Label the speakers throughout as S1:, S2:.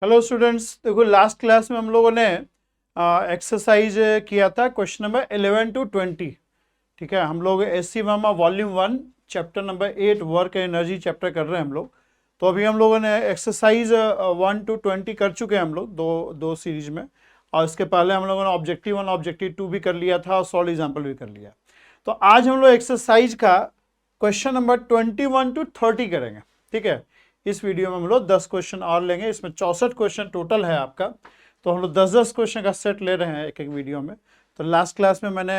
S1: Hello students, देखो last class में हम लोगों ने एक्सरसाइज किया था क्वेश्चन नंबर 11 टू 20। ठीक है, हम लोग एससी मामा volume 1 chapter number 8 work energy chapter कर रहे हैं हम लोग। तो अभी हम लोगों ने एक्सरसाइज 1 टू 20 कर चुके हैं हम लोग दो दो सीरीज में। और इसके पहले हम लोगों ने ऑब्जेक्टिव 1 ऑब्जेक्टिव 2 भी कर लिया था और सॉल्व एग्जाम्पल भी कर लिया। तो आज हम लोग एक्सरसाइज का क्वेश्चन नंबर 21 टू 30 करेंगे। ठीक है, इस वीडियो में हम लोग 10 क्वेश्चन और लेंगे। इसमें 64 क्वेश्चन टोटल है आपका। तो हम लोग 10-10 क्वेश्चन का सेट ले रहे हैं एक एक वीडियो में। तो लास्ट क्लास में मैंने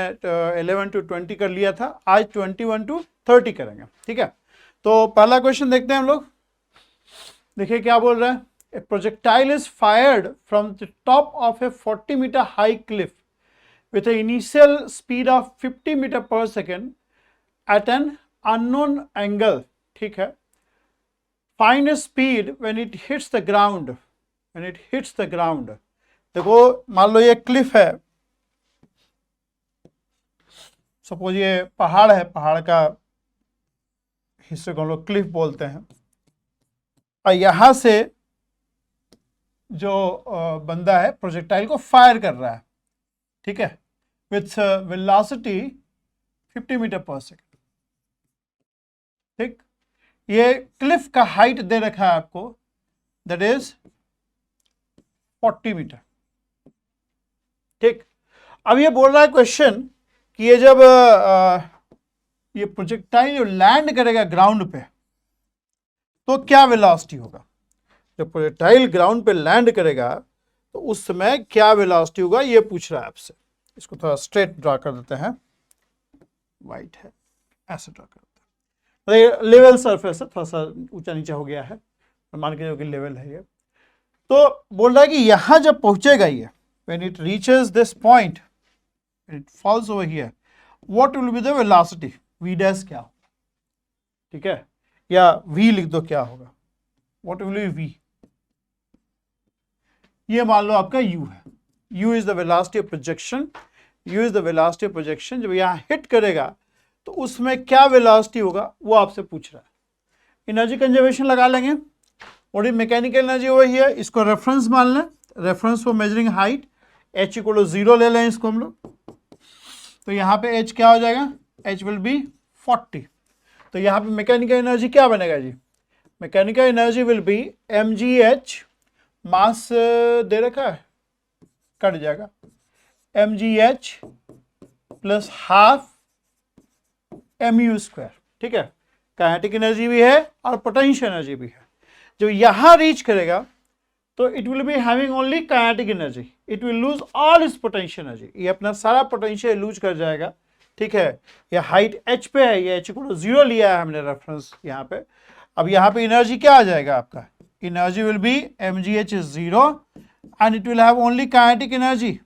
S1: 11 टू 20 कर लिया था, आज 21 टू 30 करेंगे। ठीक है, तो पहला क्वेश्चन देखते हैं हम लोग। देखिए क्या बोल रहा है। A projectile is fired from the top of a 40 metre high cliff with an initial speed of 50 metre per second at an unknown angle। ठीक है, find a speed when it hits the ground। when it hits the ground, देखो मान लो ये Cliff है, suppose ये पहाड़ है, पहाड़ का हिस्से को हम लोग क्लिफ बोलते हैं। और यहां से जो बंदा है प्रोजेक्टाइल को फायर कर रहा है। ठीक है, with velocity 50 metre per second. ठीक, ये क्लिफ का हाइट दे रखा है आपको, दैट इज 40 मीटर। ठीक, अब ये बोल रहा है क्वेश्चन कि ये जब ये प्रोजेक्टाइल लैंड करेगा ग्राउंड पे तो क्या वेलोसिटी होगा। जब प्रोजेक्टाइल ग्राउंड पे लैंड करेगा तो उस समय क्या वेलोसिटी होगा, ये पूछ रहा है आपसे। इसको थोड़ा स्ट्रेट ड्रा कर देते हैं, वाइट है, ऐसे ड्रा कर देते हैं। लेवल सरफेस है, थोड़ा सा ऊंचा नीचा हो गया है, मान के जो कि लेवल है ये। तो बोल रहा है कि यहां जब पहुंचेगा ये, when it reaches this point, when it falls over here, what will be the velocity, v dash क्या हो। ठीक है, या v लिख दो, क्या होगा, what will be v। ये मान लो आपका u है, u is the velocity of projection, u is the velocity of projection। जब यहां हिट करेगा तो उसमें क्या वेलोसिटी होगा वो आपसे पूछ रहा है। एनर्जी कंजर्वेशन लगा लेंगे, और मैकेनिकल एनर्जी ओवर हियर, इसको रेफरेंस मान लें, reference for measuring height, h equal to 0 ले लें इसको हम लोग। तो यहाँ पे h क्या हो जाएगा, h विल बी 40। तो यहाँ पे मैकेनिकल एनर्जी क्या बनेगा जी, mechanical energy will be mgh, mass दे रखा है, कट जाएगा, mgh plus half mu square. ठीक है, काइनेटिक एनर्जी भी है और पोटेंशियल एनर्जी भी है। जब यहां रीच करेगा तो it will be having only kinetic energy, it will lose all is potential energy, ये अपना सारा पोटेंशियल लूज कर जाएगा। ठीक है, ये हाइट h पे है, ये h को 0 लिया है हमने रेफरेंस यहाँ पे। अब यहाँ पे एनर्जी क्या आ जाएगा आपका, energy will be mgh is 0 and it will have only kinetic energy,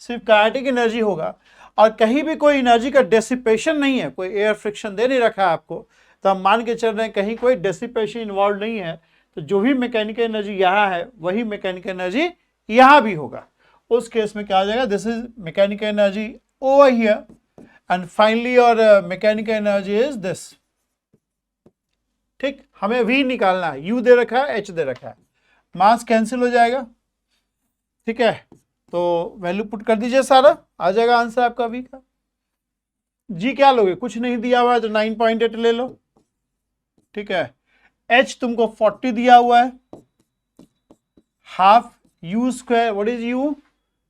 S1: सिर्फ काइनेटिक एनर्जी होगा। और कहीं भी कोई एनर्जी का डेसिपेशन नहीं है, कोई एयर फ्रिक्शन दे नहीं रखा है आपको, तो हम मान के चल रहे हैं कहीं कोई डेसिपेशन इन्वॉल्व नहीं है। तो जो भी मैकेनिकल एनर्जी यहाँ है वही मैकेनिकल एनर्जी यहाँ भी होगा। उस केस में क्या आ जाएगा, this is mechanical energy over here and finally और मैकेनिकल एनर्जी इज दिस। ठीक, हमें v निकालना है, u दे रखा है, h दे रखा है, मास कैंसिल हो जाएगा। ठीक है, तो वैल्यू पुट कर दीजिए, सारा आ जाएगा आंसर आपका v का। g क्या लोगे, कुछ नहीं दिया हुआ है तो 9.8 ले लो। ठीक है, h तुमको 40 दिया हुआ है, half u square, what is u,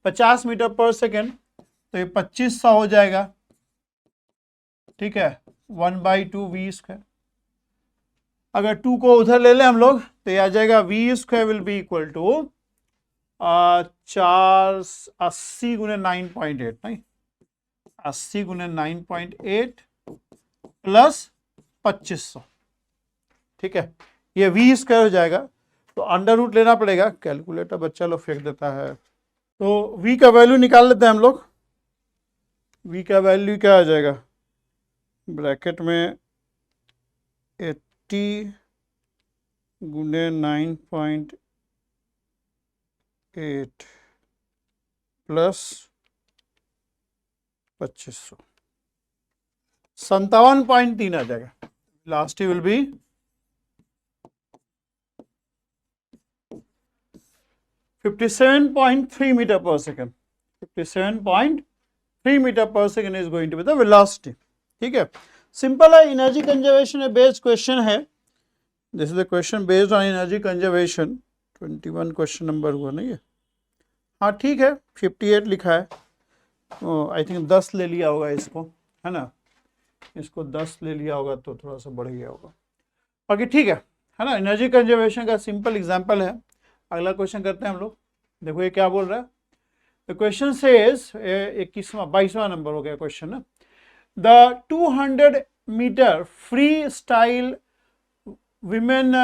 S1: 50 metre per second, तो ये 2500 हो जाएगा। ठीक है, 1/2 v स्क्वायर। अगर 2 को उधर ले लें हम लोग तो ये आ जाएगा v square will be equal to 480 गुने 9.8, नहीं 80 गुने 9.8 प्लस 2500। ठीक है, ये v स्क्वायर हो जाएगा, तो अंडर रूट लेना पड़ेगा, कैलकुलेटर बच्चा लोग फेंक देता है। तो v का वैल्यू निकाल लेते हैं हम लोग। v का वैल्यू क्या आ जाएगा, ब्रैकेट में 80 गुने 9.8 प्लस 2500, 57.3 आ जाएगा। Last will be 57.3 metre per second, 57.3 metre per second is going to be the velocity. ठीक है, सिंपल है, एनर्जी कंजर्वेशन बेस्ड क्वेश्चन है। This is the question based on energy conservation. 21 question number हुआ नहीं है, हाँ ठीक है, 58 लिखा है, आई थिंक 10 ले लिया होगा इसको, है ना, इसको 10 ले लिया होगा तो थोड़ा सा बढ़ गया होगा, बाकी ठीक है ना। एनर्जी कंजर्वेशन का सिंपल एग्जांपल है। अगला क्वेश्चन करते हैं हम लोग। देखो ये क्या बोल रहा है, द क्वेश्चन सेज, 22वां नंबर हो गया क्वेश्चन ना। The 200 metre freestyle women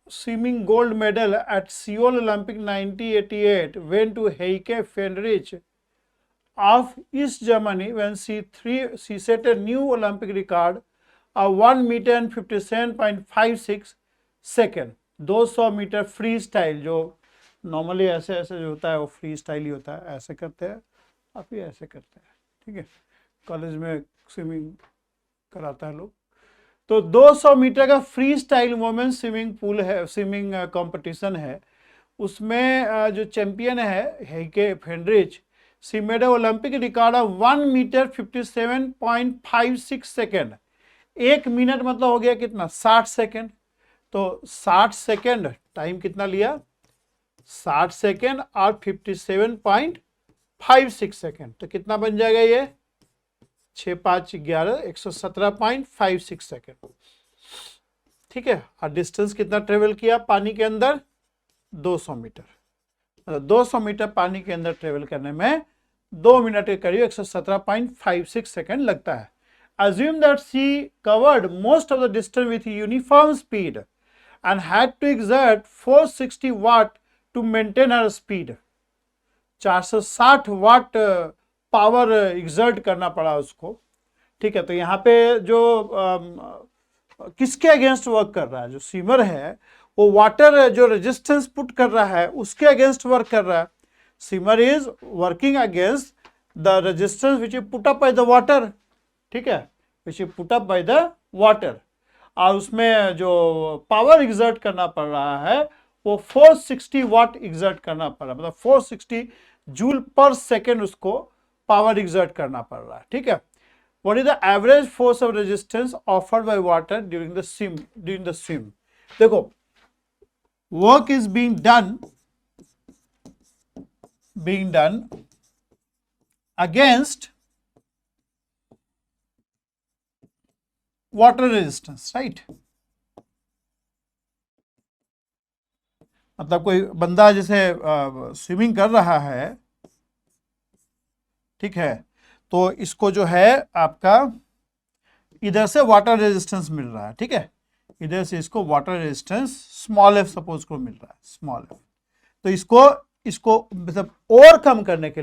S1: swimming gold medal at Seoul Olympic 1988 went to Heike Fendrich of East Germany when she set a new Olympic record of 1 meter and 57.56 second. 200 metre freestyle, जो normally ऐसे ऐसे जो होता है वो free style ही होता है, ऐसे करते हैं, आप ही ऐसे करते हैं, ठीक है, कॉलेज में स्विमिंग कराता है लोग। तो 200 मीटर का free style women swimming pool है, स्विमिंग कंपटीशन है, उसमें जो चैंपियन है Heike Friedrich, she made Olympic record of 1 metre 57.56 second. 1 minute मतलब हो गया कितना, 60 सेकेंड। तो 60 सेकेंड टाइम कितना लिया, 60 सेकेंड और 57.56 सेकेंड, तो कितना बन जाएगा ये, 6 5 11 117.56 सेकेंड। ठीक है, और डिस्टेंस कितना ट्रेवल किया पानी के अंदर, 200 मीटर। मतलब 200 मीटर पानी के अंदर ट्रेवल करने में 2 मिनट के करीब 117.56 सेकेंड लगता है। Assume that she covered most of the distance with uniform speed and had to exert 460 watt to maintain her speed। 460 watt power exert करना पड़ा उसको। ठीक है, तो यहाँ पे जो किसके अगेंस्ट वर्क कर रहा है, जो स्विमर है वो वाटर जो रेजिस्टेंस पुट कर रहा है उसके अगेंस्ट वर्क कर रहा है। Swimmer is working against the resistance which is put up by the water. ठीक है, which is put up by the water, और उसमें जो पावर एग्जर्ट करना पड़ रहा है वो 460 वाट एग्जर्ट करना पड़ रहा है, मतलब 460 जूल पर सेकेंड उसको पावर एग्जर्ट करना पड़ रहा है। ठीक है, what is the average force of resistance offered by water during the swim. देखो, work is being done against water resistance, right. मतलब कोई बंदा जैसे स्विमिंग कर रहा है, ठीक है, तो इसको जो है आपका इधर से वाटर रेजिस्टेंस मिल रहा है। ठीक है, इधर से इसको water resistance small F suppose को मिल रहा है, स्मॉल एफ। तो इसको मतलब ओवरकम करने के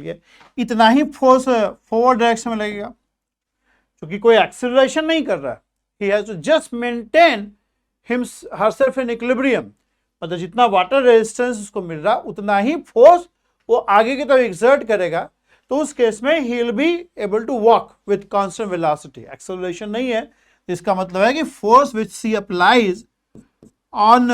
S1: लिए इतना ही फोर्स फॉरवर्ड डायरेक्शन में लगेगा, क्योंकि कोई एक्सेलरेशन नहीं कर रहा है। He has to just maintain herself in equilibrium। मतलब जितना वाटर रेजिस्टेंस उसको मिल रहा उतना ही फोर्स वो आगे की तरफ एग्जर्ट करेगा, तो उस केस में he will be able to walk with constant velocity. Acceleration नहीं है, इसका मतलब है कि force which she applies on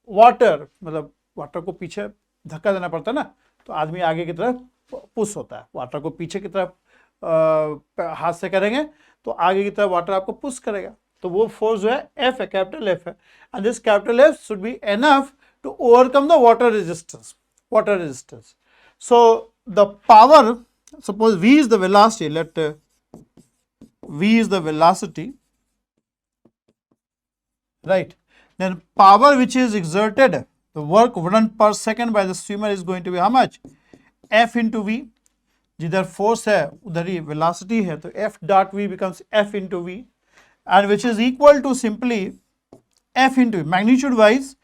S1: water, मतलब वाटर को पीछे धक्का देना पड़ता है ना, तो आदमी आगे की तरफ पुश होता है। वाटर को पीछे की तरफ हाथ से करेंगे तो आगे की तरफ वाटर आपको पुश करेगा, तो वो फोर्स जो है एफ है, कैपिटल एफ है, and this capital F should be enough to overcome the water resistance. So the power, suppose v is the velocity, let v is the velocity, right, then power which is exerted, the work done per second by the swimmer is going to be how much, f into v। जिधर force है उधर ही velocity है, तो f dot v becomes f into v, and which is equal to simply f into magnitude wise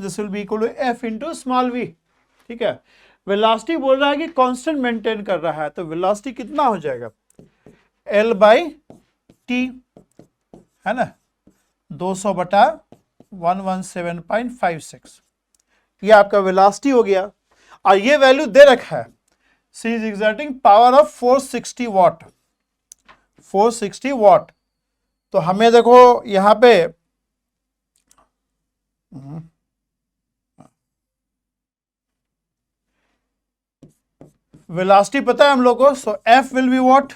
S1: this will be equal to f into small v। ठीक है, velocity बोल रहा है कि कांस्टेंट मेंटेन कर रहा है, तो वेलोसिटी कितना हो जाएगा, l by t, है ना, 200 बटा 117.56, ये आपका वेलोसिटी हो गया। और ये वैल्यू दे रखा है, सी इज एक्सर्टिंग पावर ऑफ 460 वाट। तो हमें देखो यहाँ पे वेलोसिटी पता है हम लोग को, so F will be what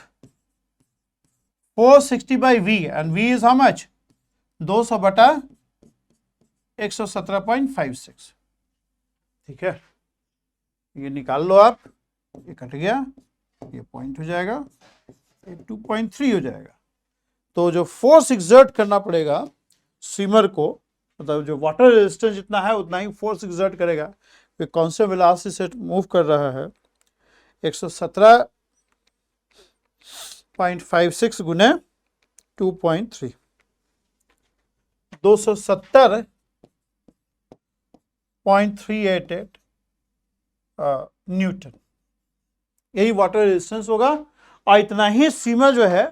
S1: 460 by V and V is how much 200 बटा 117.56। ठीक है, ये निकाल लो आप, ये कट गया, ये पॉइंट हो जाएगा, ये 2.3 हो जाएगा। तो जो फोर्स एक्सर्ट करना पड़ेगा स्विमर को, मतलब जो वाटर रेजिस्टेंस जितना है उतना ही फोर्स एक्सर्ट करेगा, कि कौन से वेलोसिटी से मूव कर रहा है, 117.56 गुने 2.3, 270.388 न्यूटन, यही वाटर रेजिस्टेंस होगा। और इतना ही स्विमर जो है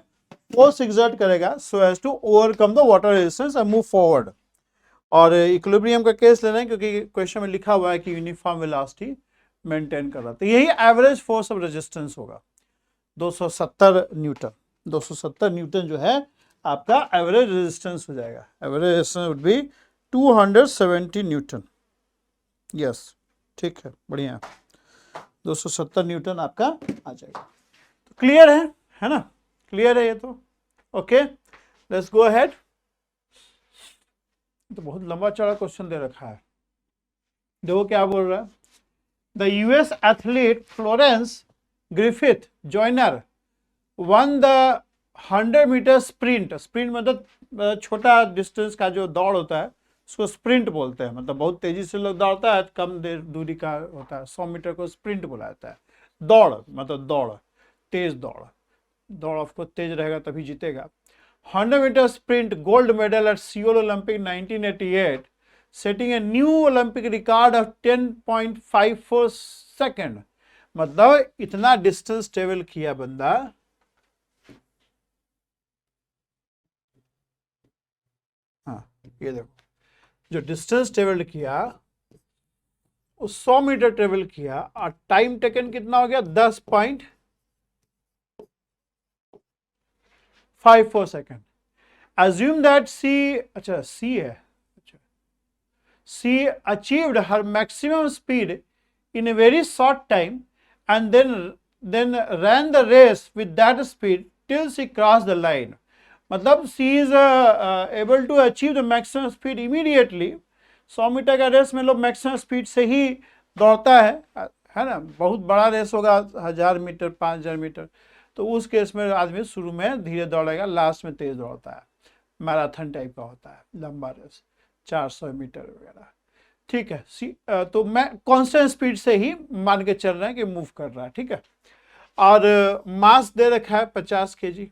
S1: फोर्स एक्सर्ट करेगा so as to overcome the water resistance and move forward. और इक्विलिब्रियम का केस ले रहे हैं क्योंकि क्वेश्चन में लिखा हुआ है कि यूनिफॉर्म वेलोसिटी मेंटेन कर रहा है, तो यही एवरेज फोर्स ऑफ रेजिस्टेंस होगा 270 न्यूटन। 270 न्यूटन जो है आपका एवरेज रेजिस्टेंस हो जाएगा। Average resistance would be 270 Newton. Yes, ठीक है, बढ़िया, 270 न्यूटन आपका आ जाएगा। तो क्लियर है ना, क्लियर है ये तो। Okay, let's go ahead. तो बहुत लंबा चौड़ा क्वेश्चन दे रखा है, देखो क्या बोल रहा है। The US athlete Florence Griffith Joyner won the 100 metre sprint. Sprint मतलब छोटा डिस्टेंस का जो दौड़ होता है उसको स्प्रिंट बोलते हैं, मतलब बहुत तेजी से लोग दौड़ता है, कम देर दूरी का होता है। 100 मीटर को स्प्रिंट बोला जाता है। दौड़ मतलब दौड़, तेज दौड़, दौड़ ऑफकोर्स तेज रहेगा तभी जीतेगा। 100 metre sprint gold medal at Seoul Olympic 1988, setting a new Olympic record of 10.54 second. मतलब इतना डिस्टेंस ट्रेवल किया बंदा, हाँ ये देखो, जो डिस्टेंस ट्रेवल किया वो 100 मीटर ट्रेवल किया और टाइम टेकन कितना हो गया 10.54 सेकेंड। Assume that C, अच्छा C है, अच्छा C achieved her maximum speed in a very short time and then ran the race with that speed till she crossed the line. मतलब C is able to achieve the maximum speed immediately। 100 metre का race में लोग maximum speed से ही दौड़ता है ना, बहुत बड़ा रेस होगा 1000 मीटर 5000 मीटर, तो उस केस में आदमी शुरू में धीरे दौड़ेगा, लास्ट में तेज दौड़ता है। मैराथन टाइप का होता है, लंबा रेस 400 मीटर वगैरह। ठीक है, तो मैं कांस्टेंट स्पीड से ही मान के चल रहे हैं कि मूव कर रहा है। ठीक है, और मास दे रखा है 50 kg।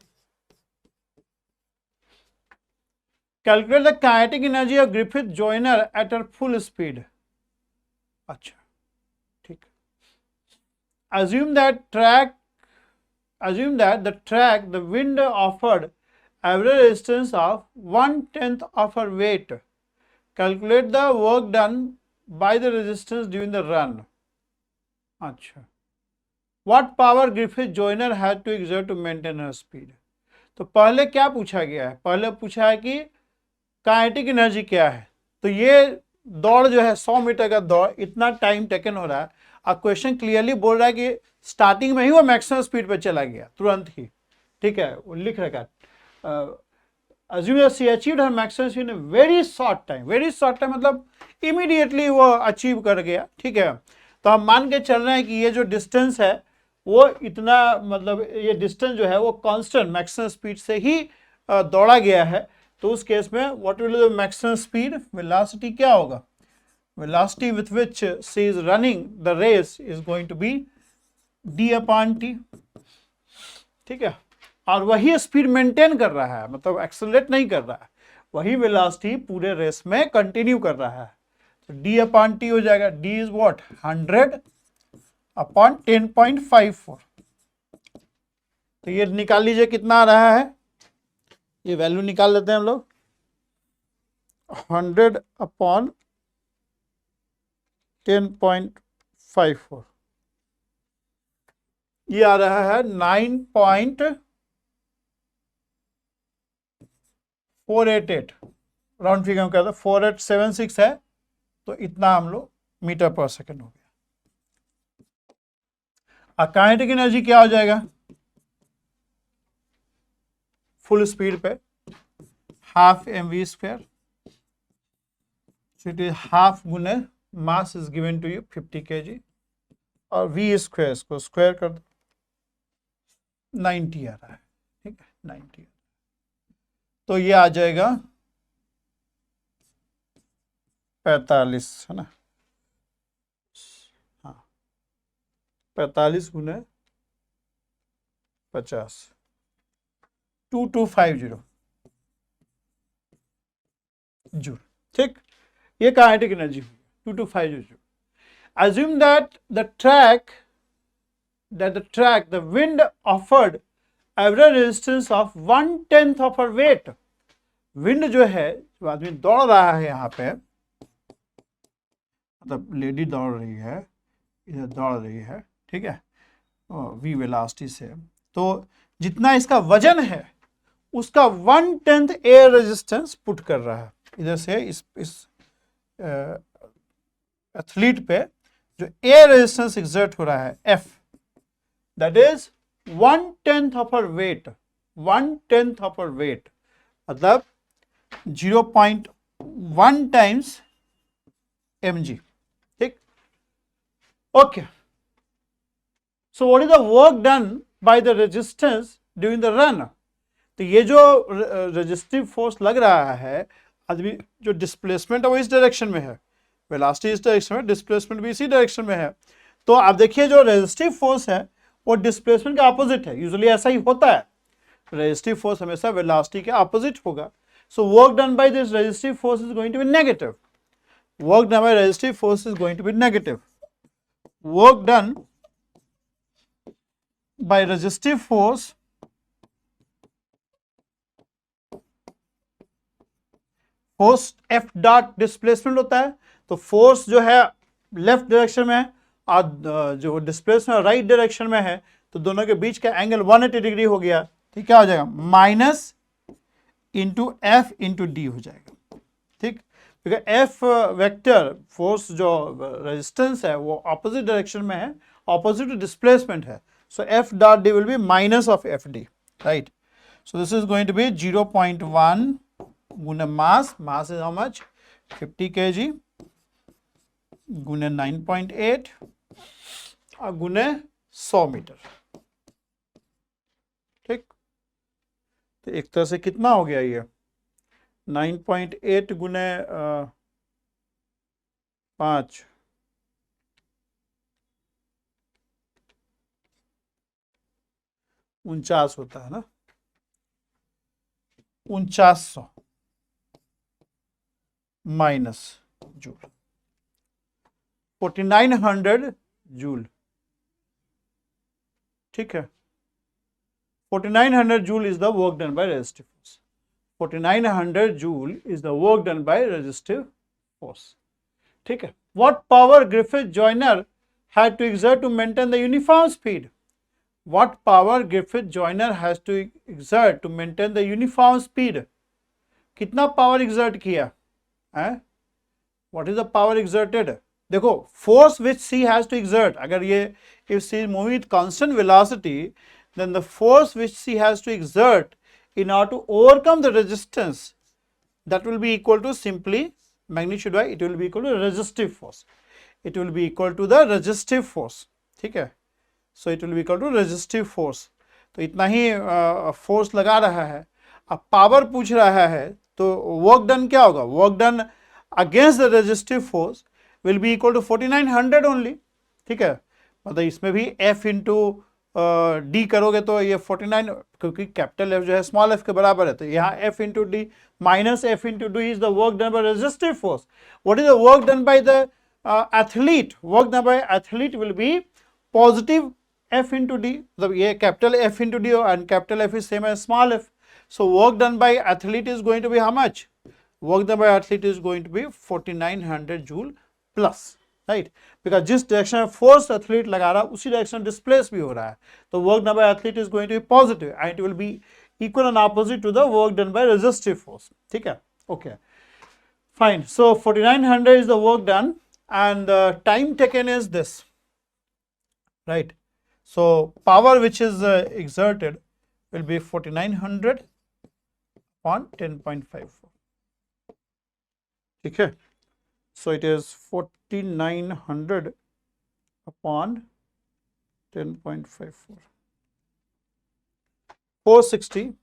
S1: Calculate the kinetic energy of Griffith Joyner at her full speed. अच्छा ठीक, assume that the track the wind offered average resistance of 1/10 of her weight. Calculate the work done by the resistance during the run. अच्छा, what power Griffith Joyner had to exert to maintain her speed? तो पहले क्या पूछा गया है, पहले पूछा है कि काइनेटिक एनर्जी क्या है। तो ये दौड़ जो है 100 मीटर का दौड़, इतना टाइम टेकन हो रहा है, और क्वेश्चन क्लियरली बोल रहा है कि स्टार्टिंग में ही वो मैक्सिमम स्पीड पे चला गया तुरंत ही। ठीक है, वो लिख रखा है assume that she achieved her maximum speed in a very short time। Very short time मतलब इमीडिएटली वो अचीव कर गया। ठीक है, तो हम मान के चल रहे हैं कि ये जो डिस्टेंस है वो इतना, मतलब ये डिस्टेंस जो है वो कांस्टेंट मैक्सिमम स्पीड से ही दौड़ा गया है। तो उस केस में what will be the maximum speed, velocity क्या होगा, velocity with which she is running the race is going to be d/t। ठीक है, और वही स्पीड मेंटेन कर रहा है, मतलब एक्सेलरेट नहीं कर रहा है, वही वेलोसिटी पूरे रेस में कंटिन्यू कर रहा है। तो d/t हो जाएगा, d इज व्हाट 100/10.54। तो ये निकाल लीजिए कितना आ रहा है, ये वैल्यू निकाल लेते हैं हम लोग। 100/10.54 ये आ रहा है 9.488, राउंड फिगर में कहते हैं 4876 है, तो इतना हम लोग मीटर पर सेकंड हो गया। काइनेटिक एनर्जी क्या हो जाएगा फुल स्पीड पे half mv square, it is half गुने mass is given to you 50 kg और v स्क्वायर को स्क्वायर कर दो 90 आ रहा है, ठीक है 90, तो ये आ जाएगा 45 है ना, हाँ 45 गुने 50 2250 जूल, ठीक। ये kinetic energy 2250 joule. Assume that the wind offered average resistance of 1/10 of her weight। Wind जो है, जो आदमी दौड़ रहा है यहाँ पे, मतलब लेडी दौड़ रही है, इधर दौड़ रही है, ठीक है, वी वेलोसिटी से, तो जितना इसका वजन है उसका 1/10 एयर रेजिस्टेंस पुट कर रहा है इधर से इस एथलीट पे, जो एयर रेजिस्टेंस एग्जर्ट हो रहा है F, that is 1/10 of her weight, 1/10 of her weight मतलब 0.1 टाइम्स mg, ठीक। Okay, so what is the work done by the resistance during the run. तो ये जो रेजिस्टिव फोर्स लग रहा है, आदमी जो डिस्प्लेसमेंट है वो इस डायरेक्शन में है, वेलोसिटी इस डायरेक्शन में, डिस्प्लेसमेंट भी इसी डायरेक्शन में है, तो आप देखिए जो रेजिस्टिव फोर्स है वो डिस्प्लेसमेंट के ऑपोजिट है। यूजुअली ऐसा ही होता है, रेजिस्टिव फोर्स हमेशा वेलोसिटी के ऑपोजिट होगा। So work done by this resistive force is going to be negative, work done by resistive force is going to be negative, work done by resistive force force F dot displacement होता है, तो force जो है left direction में है और जो displacement right direction में है, तो दोनों के बीच का एंगल 180 डिग्री हो गया, ठीक, क्या हो जाएगा minus into F into D हो जाएगा, ठीक, क्योंकि एफ वेक्टर फोर्स जो रेजिस्टेंस है वो ऑपोजिट डायरेक्शन में है, ऑपोजिट डिस्प्लेसमेंट है, so F dot D will be minus of F D, right. So this is going to be 0.1 गुना mass, mass is how much 50 kg गुने 9.8 और गुने 100 मीटर, ठीक। तो एक तरह से कितना हो गया ये 9.8 गुने 5 49 होता है ना, 4900 माइनस जूल 4900 जूल, ठीक है। 4900 joule is the work done by resistive force, 4900 joule is the work done by resistive force, ठीक है। What power Griffith Joyner had to exert to maintain the uniform speed, what power Griffith Joyner has to exert to maintain the uniform speed, कितना power exert किया है, what is the power exerted, देखो force which C has to exert, अगर ये if C is moving with constant velocity then the force which C has to exert in order to overcome the resistance that will be equal to simply magnitude by it will be equal to resistive force, it will be equal to the resistive force, ठीक है। So it will be equal to resistive force, तो इतना ही force लगा रहा है, अब power पूछ रहा है, तो वर्क डन क्या होगा, work done against the resistive force will be equal to 4900 only, ठीक है। मतलब इसमें भी F इंटू डी करोगे तो ये 49, क्योंकि कैपिटल F जो है स्मॉल f के बराबर है, तो यहाँ F into D minus F into D is the work done by resistive force. What is the work done by the athlete, work done bye athlete will be positive F into D, मतलब ये capital F into D and capital F is same as small f. So work done by athlete is going to be how much? Work done by athlete is going to be 4900 joule plus, right? Because जिस direction में force athlete लगा रहा है उसी direction displace भी हो रहा है, तो work done by athlete is going to be positive and it will be equal and opposite to the work done by resistive force, ठीक है, okay, fine. So 4900 is the work done and the time taken is this, right? So power which is exerted will be 4900 upon 10.54. ठीक है, so it is 4900 upon 10.54. 460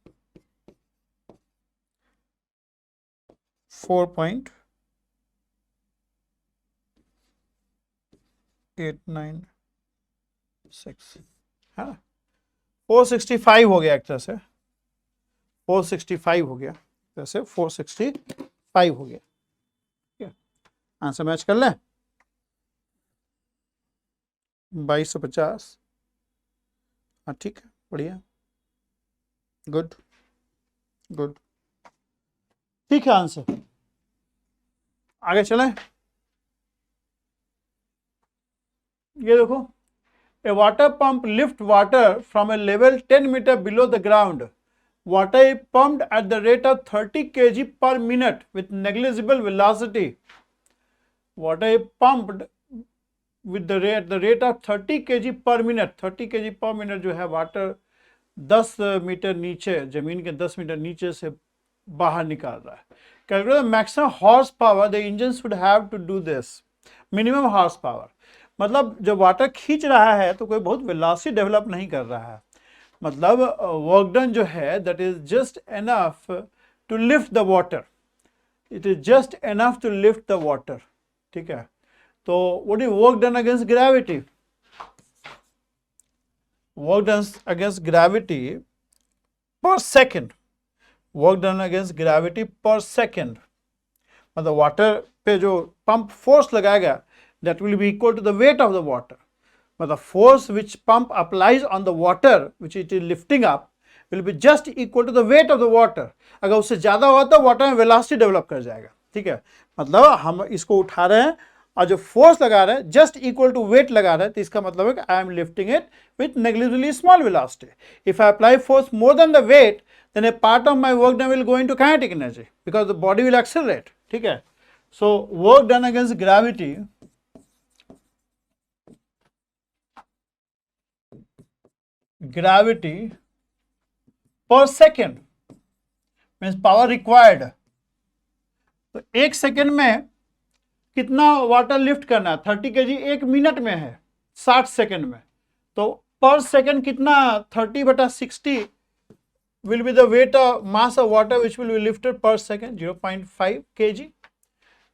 S1: 4.896 है ना, 465 हो गया एक तरह से, 465 हो गया जैसे 465 हो गया। ठीक है, आंसर मैच कर लें 2250। हाँ ठीक है, बढ़िया, गुड गुड, ठीक है आंसर। आगे चलें, ये देखो, a water pump lift water from a level 10 meter below the ground. Water is pumped at the rate of 30 kg per minute with negligible velocity. Water is pumped with the rate of 30 kg per minute. 30 kg per minute जो है water 10 metre नीचे, जमीन के 10 metre नीचे से बाहर निकाल रहा है। Calculate the maximum horsepower the engine should have to do this. Minimum horsepower, मतलब जब वाटर खींच रहा है तो कोई बहुत वेलोसिटी डेवलप नहीं कर रहा है, मतलब वर्क डन जो है that is just enough to lift the water, it is just enough to lift the water. ठीक है, तो what is work done against gravity? Work done against gravity per second, work done against gravity per second, मतलब water पे जो pump force लगाएगा that will be equal to the weight of the water, but the force which pump applies on the water which it is lifting up will be just equal to the weight of the water. अगर उससे ज्यादा हुआ तो water में velocity develop कर जाएगा। ठीक है, मतलब हम इसको उठा रहे हैं और जो फोर्स लगा रहे हैं जस्ट इक्वल टू वेट लगा रहे हैं, तो इसका मतलब है कि I am lifting it with negligibly small velocity. If I apply force more than the weight then a part of my work done will go into kinetic energy because the body will accelerate. ठीक है, so work done against gravity per second means power required, तो एक second में कितना water lift करना है? 30 kg एक minute में है, 60 सेकेंड में, तो पर सेकेंड कितना? 30/60 will be the weight of mass of water which will be lifted per second, 0.5 kg,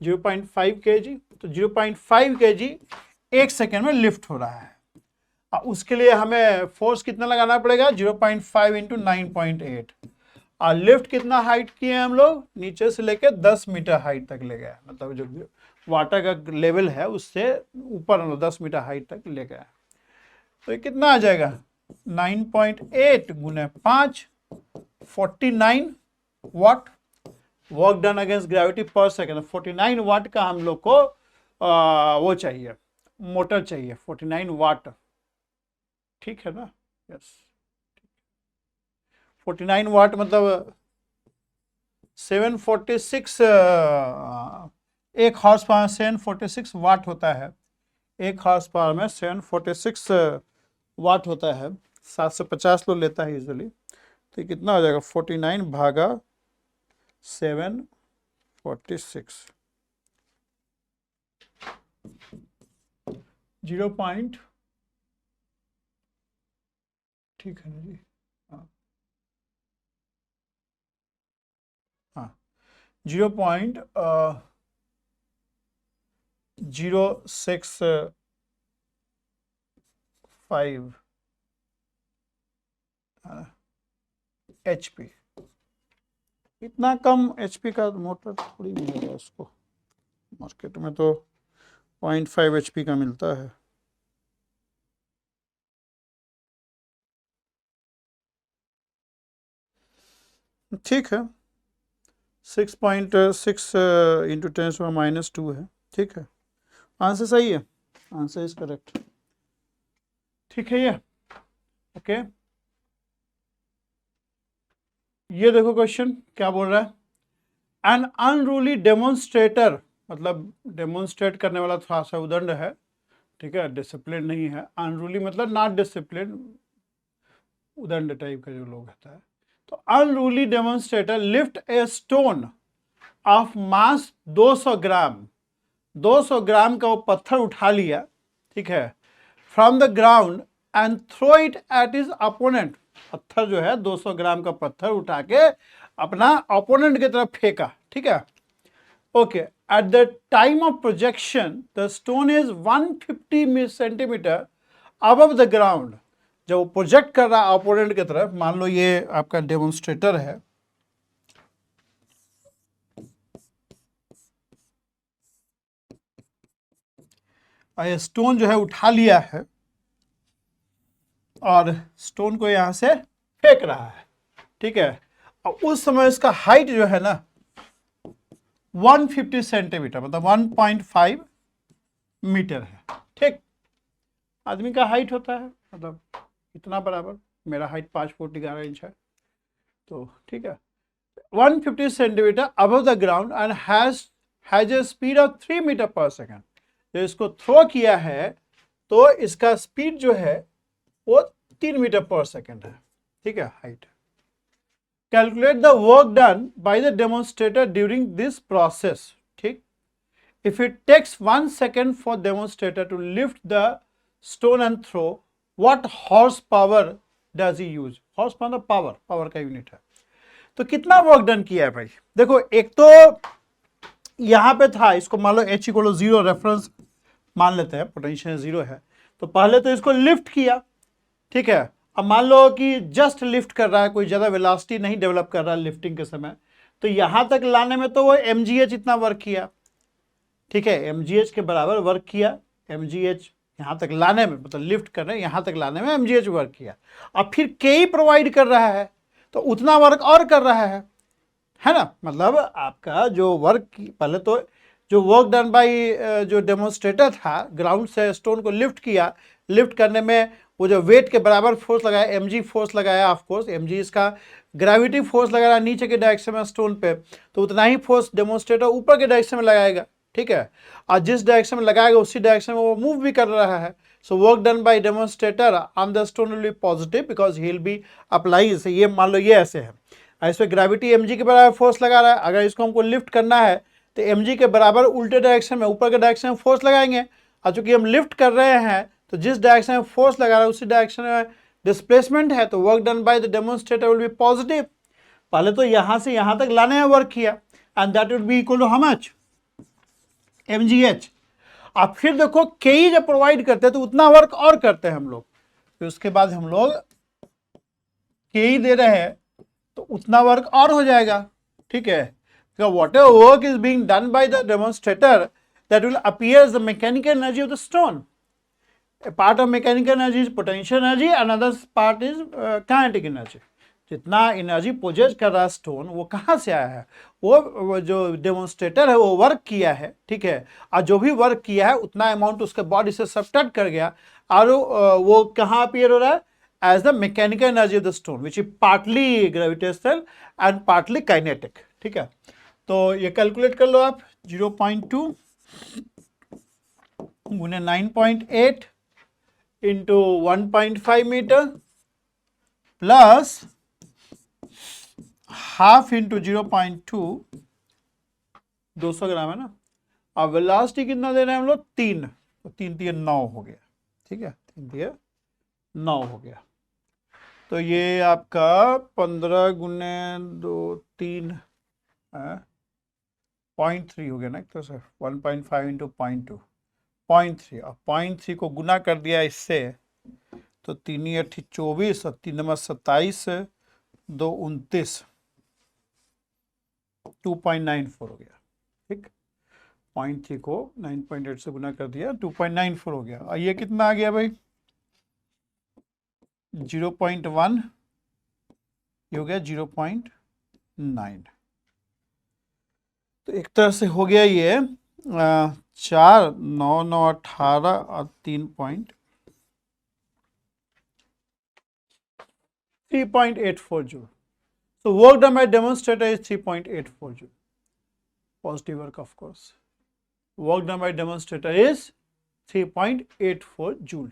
S1: 0.5 kg, तो 0.5 kg एक सेकेंड में लिफ्ट हो रहा है। उसके लिए हमें फोर्स कितना लगाना पड़ेगा? 0.5 इंटू 9.8, और लिफ्ट कितना हाइट किए हम लोग? नीचे से लेके 10 मीटर हाइट तक ले गए, मतलब जो वाटर का लेवल है उससे ऊपर हम लोग 10 मीटर हाइट तक ले गए, तो ये कितना आ जाएगा? 9.8 गुने 5, 49 वाट work done against gravity per second. 49 वाट का हम लोग को वो चाहिए, मोटर चाहिए, 49 वाट। ठीक है ना? यस, 49 वाट मतलब 746 एक हॉर्स पावर 746 वाट होता है, एक हॉर्स पावर में 746 वाट होता है, 750 लोग लेता है यूजुअली, तो कितना हो जाएगा? 49 भागा 746, 0. ठीक है ना जी? हाँ हाँ, 0.065 HP। इतना कम HP का मोटर थोड़ी मिलेगा उसको, मार्केट में तो 0.5 HP का मिलता है। ठीक है, 6.6 इंटू 10⁻⁻2 है। ठीक है, आंसर सही है, आंसर इज करेक्ट। ठीक है, ये ओके। ये देखो क्वेश्चन क्या बोल रहा है, एन अनरूली डेमोन्स्ट्रेटर, मतलब डेमोन्स्ट्रेट करने वाला थोड़ा सा उदंड है, ठीक है, डिसिप्लिन नहीं है, अनरूली मतलब नॉट डिसिप्लिन, उदंड टाइप का जो लोग होता है। तो unruly demonstrator lift a stone of mass 200 gram, 200 gram का वो पत्थर उठा लिया, ठीक है, from the ground and throw it at his opponent. पत्थर जो है 200 ग्राम का पत्थर उठा के अपना अपोनेंट की तरफ फेंका, ठीक है। Okay, at the time of projection the stone is 150 centimetre above the ground. जब वो प्रोजेक्ट कर रहा है अपोनेंट की तरफ, मान लो ये आपका डेमोन्स्ट्रेटर है, और स्टोन जो है उठा लिया है और स्टोन को यहां से फेंक रहा है, ठीक है। और उस समय इसका हाइट जो है ना 150 सेंटीमीटर मतलब 1.5 मीटर है, ठीक। आदमी का हाइट होता है मतलब इतना बराबर, मेरा हाइट 5 फुट 11 इंच है, तो ठीक है। 150 centimetre above the ground and has a speed of 3 metre per second. जो इसको थ्रो किया है तो इसका स्पीड जो है वो 3 मीटर पर सेकेंड है, ठीक है, height. Calculate the work done by the demonstrator during this process, ठीक। If it takes 1 second for demonstrator to lift the stone and throw, what horse power does he use. Horse power power, power का unit है। तो कितना work done किया है भाई, देखो एक तो यहां पे था, इसको मान लो H = 0 रेफरेंस मान लेते हैं, पोटेंशियल 0 है, तो पहले तो इसको लिफ्ट किया, ठीक है। अब मान लो कि जस्ट लिफ्ट कर रहा है, कोई ज्यादा वेलोसिटी नहीं डेवलप कर रहा है लिफ्टिंग के समय, तो यहां तक लाने में तो वो mgh इतना वर्क किया, ठीक है, mgh के बराबर वर्क किया। mgh यहां तक लाने में मतलब लिफ्ट कर रहे हैं, यहां तक लाने में mgh वर्क किया। अब फिर के प्रोवाइड कर रहा है तो उतना वर्क और कर रहा है ना। मतलब आपका जो वर्क, पहले तो जो वर्क डन बाय जो डेमोन्स्ट्रेटर था, ग्राउंड से स्टोन को लिफ्ट किया, लिफ्ट करने में वो जो वेट के बराबर फोर्स लगाया, mg फोर्स लगाया, ऑफ कोर्स mg इसका ग्रेविटी फोर्स लगा रहा है नीचे के डायरेक्शन में स्टोन पे, तो उतना ही फोर्स डेमोन्स्ट्रेटर ऊपर के डायरेक्शन में लगाएगा, ठीक है। और जिस डायरेक्शन में लगाएगा उसी डायरेक्शन में वो मूव भी कर रहा है। सो work done bye demonstrator on the stone will be positive because he will B apply. ये मान लो ये ऐसे है, इस पर ग्रेविटी mg के बराबर फोर्स लगा रहा है, अगर इसको हमको लिफ्ट करना है तो mg के बराबर उल्टे डायरेक्शन में ऊपर के डायरेक्शन में फोर्स लगाएंगे, और चूंकि हम लिफ्ट कर रहे हैं तो जिस डायरेक्शन में फोर्स लगा रहा है उसी डायरेक्शन में डिस्प्लेसमेंट है, तो work done by the demonstrator will be positive. पहले तो यहां से यहां तक लाने में वर्क किया and that will be equal to how much, mgh। अब फिर देखो के जब प्रोवाइड करते हैं तो उतना वर्क और करते हैं हम लोग, फिर उसके बाद हम लोग के दे रहे हैं तो उतना वर्क और हो जाएगा, ठीक है। What ever work is being done by the demonstrator that will appear the mechanical energy of the stone. A part of mechanical energy is potential energy, another part is kinetic energy। जितना energy poses कर रहा है stone वो कहाँ से आया है, वो जो डेमोन्स्ट्रेटर है वो वर्क किया है, ठीक है। और जो भी वर्क किया है उतना अमाउंट उसके बॉडी से सब्ट्रैक्ट कर गया, और वो कहाँ अपीयर हो रहा है, as the mechanical energy of the stone which is partly gravitational and partly kinetic, ठीक है। तो ये कैलकुलेट कर लो आप, 0.2 गुने 9.8 into 1.5 metre plus half into 0.2, 200 gram है ना। अब वेलोसिटी कितना दे रहे हैं हम लोग, 3, तो 3 3 9 हो गया, ठीक है, 3 3 9 हो गया। तो ये आपका 15 गुने 2 3 0.3 हो गया ना, तो सर 1.5 इंटू 0.2 0.3, और 0.3 को गुना कर दिया इससे तो 3 8 24 और 3 27 2 29, 2.94 हो गया, ठीक। 0.3 को 9.8 से गुना कर दिया, 2.94 हो गया। और ये कितना आ गया भाई, 0.1, ये हो गया 0.9। तो एक तरह से हो गया ये 4 9 9 18 और 3.84 joule. So work done by demonstrator is 3.84 joule. Positive work, of course. Work done by demonstrator is 3.84 joule.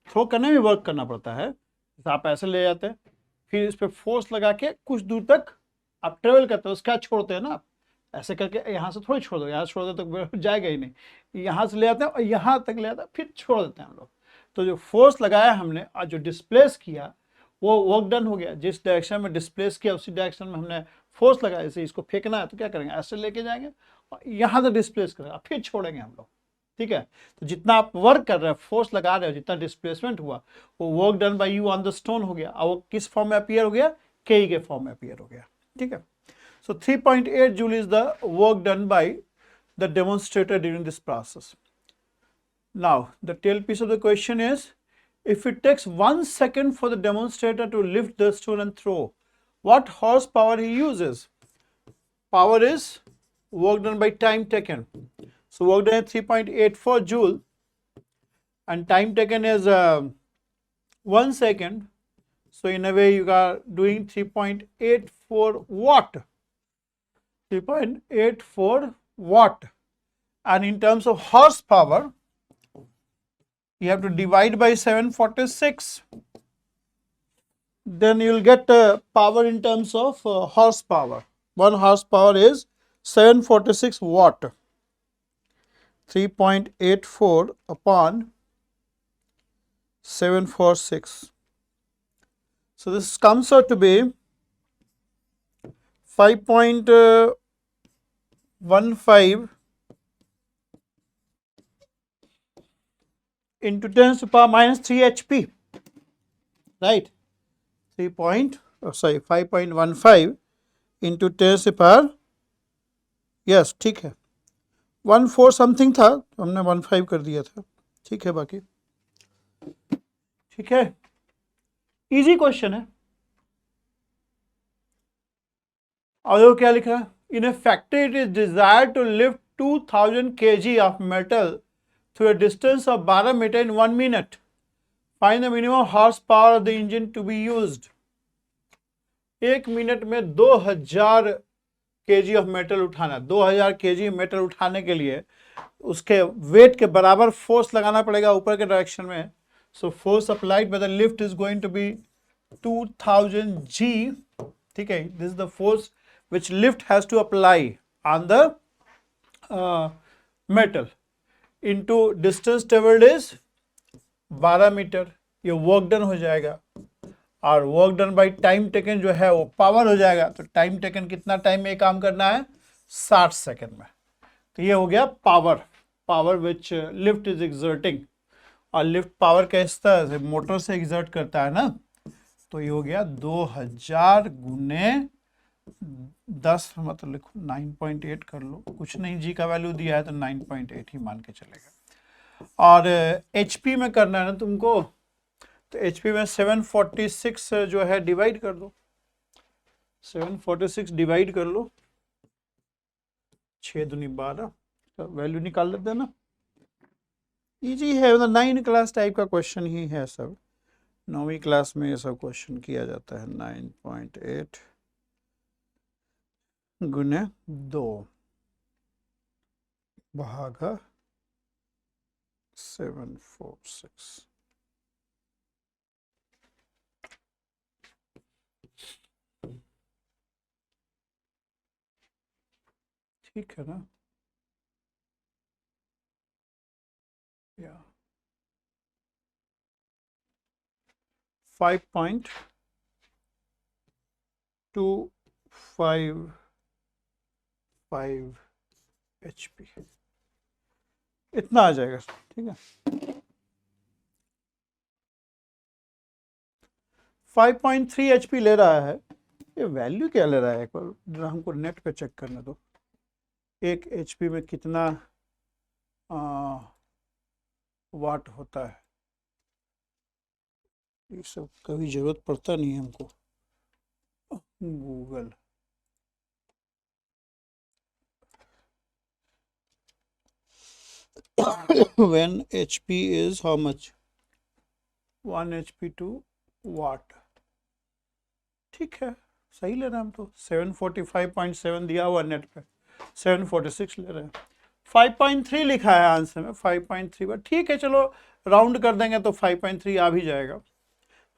S1: Throw करने में वर्क करना पड़ता है, आप ऐसे ले जाते हैं, फिर इस पर फोर्स लगा के कुछ दूर तक आप ट्रेवल करते हो, उसके बाद छोड़ते हैं ना आप, ऐसे करके यहाँ से थोड़ी छोड़ दो, यहाँ से छोड़ दो तो जाएगा ही नहीं, यहाँ से ले आते हैं और यहाँ तक ले आते हैं, फिर छोड़ देते हैं हम लोग। तो जो फोर्स लगाया हमने और जो डिस्प्लेस किया वो वर्क डन हो गया। जिस डायरेक्शन में डिस्प्लेस किया उसी डायरेक्शन में हमने फोर्स लगाया। जैसे इसको फेंकना है तो क्या करेंगे, ऐसे लेके जाएंगे और यहाँ से डिस्प्लेस करेंगे, फिर छोड़ेंगे हम लोग, ठीक है। तो जितना आप वर्क कर रहे हैं, फोर्स लगा रहे हो, जितना डिस्प्लेसमेंट हुआ वो work done bye you on the stone हो गया, और वो किस फॉर्म में अपीयर हो गया, के के फॉर्म में अपीयर हो गया, ठीक है। So 3.8 joule is the work done by the demonstrator during this process. Now the tail piece of the question is, if it takes 1 second for the demonstrator to lift the stone and throw, what horsepower he uses? Power is work done by time taken. So work done is 3.84 joule and time taken is 1 second. So in a way you are doing 3.84 watt. 3.84 watt. And in terms of horsepower, you have to divide by 746. Then you will get power in terms of horsepower. 1 horsepower is 746 watt. 3.84 upon 746. So this comes out to be 5.15 into 10 to the power minus 3 HP, right? 5.15 into 10 to the power, yes, ठीक है, 1.4 something था, हमने 1.5 कर दिया था, ठीक है। बाकी ठीक है, इजी क्वेश्चन है। और क्या लिखा है, in a factory it is desire to lift 2000 kg of metal through a distance of 12 meter in 1 minute. Find the minimum horsepower of the engine to be used. 1 minute में 2000 kg of metal उठाना, 2000 kg metal उठाने के लिए उसके wait के बराबर force लगाना पड़ेगा ऊपर के डायरेक्शन में। So force applied by the lift is going to be 2000 G, ठीक है। This is the force which lift has to apply on the metal into distance travelled is 12 metre, ये वर्क डन हो जाएगा। और work done by time taken जो है वो power हो जाएगा। तो टाइम टेकन कितना टाइम में काम करना है, 60 सेकेंड में। तो ये हो गया power which lift is exerting. और लिफ्ट पावर किस तरह से, मोटर से एक्सर्ट करता है ना। तो ये हो गया 2000 गुने 10, मतलब लिखो 9.8 कर लो, कुछ नहीं, जी का वैल्यू दिया है तो 9.8 ही मान के चलेगा। और एचपी में करना है ना तुमको, तो एचपी में 746 जो है डिवाइड कर दो, 746 डिवाइड कर लो, 6 दूनी 12 का वैल्यू निकाल लेते हैं ना। इजी है, मतलब 9 क्लास टाइप का क्वेश्चन ही है सब। 9वीं क्लास में ये सब क्वेश्चन किया जाता है। 9.8 गुने 2 भागा 746। ठीक है ना, या 5.255 HP इतना आ जाएगा, ठीक है। 5.3 HP ले रहा है, ये वैल्यू क्या ले रहा है, एक बार हमको नेट पे चेक करने दो। 1 HP में कितना वाट होता है, ये सब कभी जरूरत पड़ता नहीं है हमको। Google when HP is how much, 1 HP to watt, ठीक है, सही ले रहे हैं हम तो। 745.7 दिया हुआ नेट पे, 746 ले रहे हैं। 5.3 लिखा है आंसर में, 5.3, बट ठीक है चलो राउंड कर देंगे तो 5.3 आ भी जाएगा।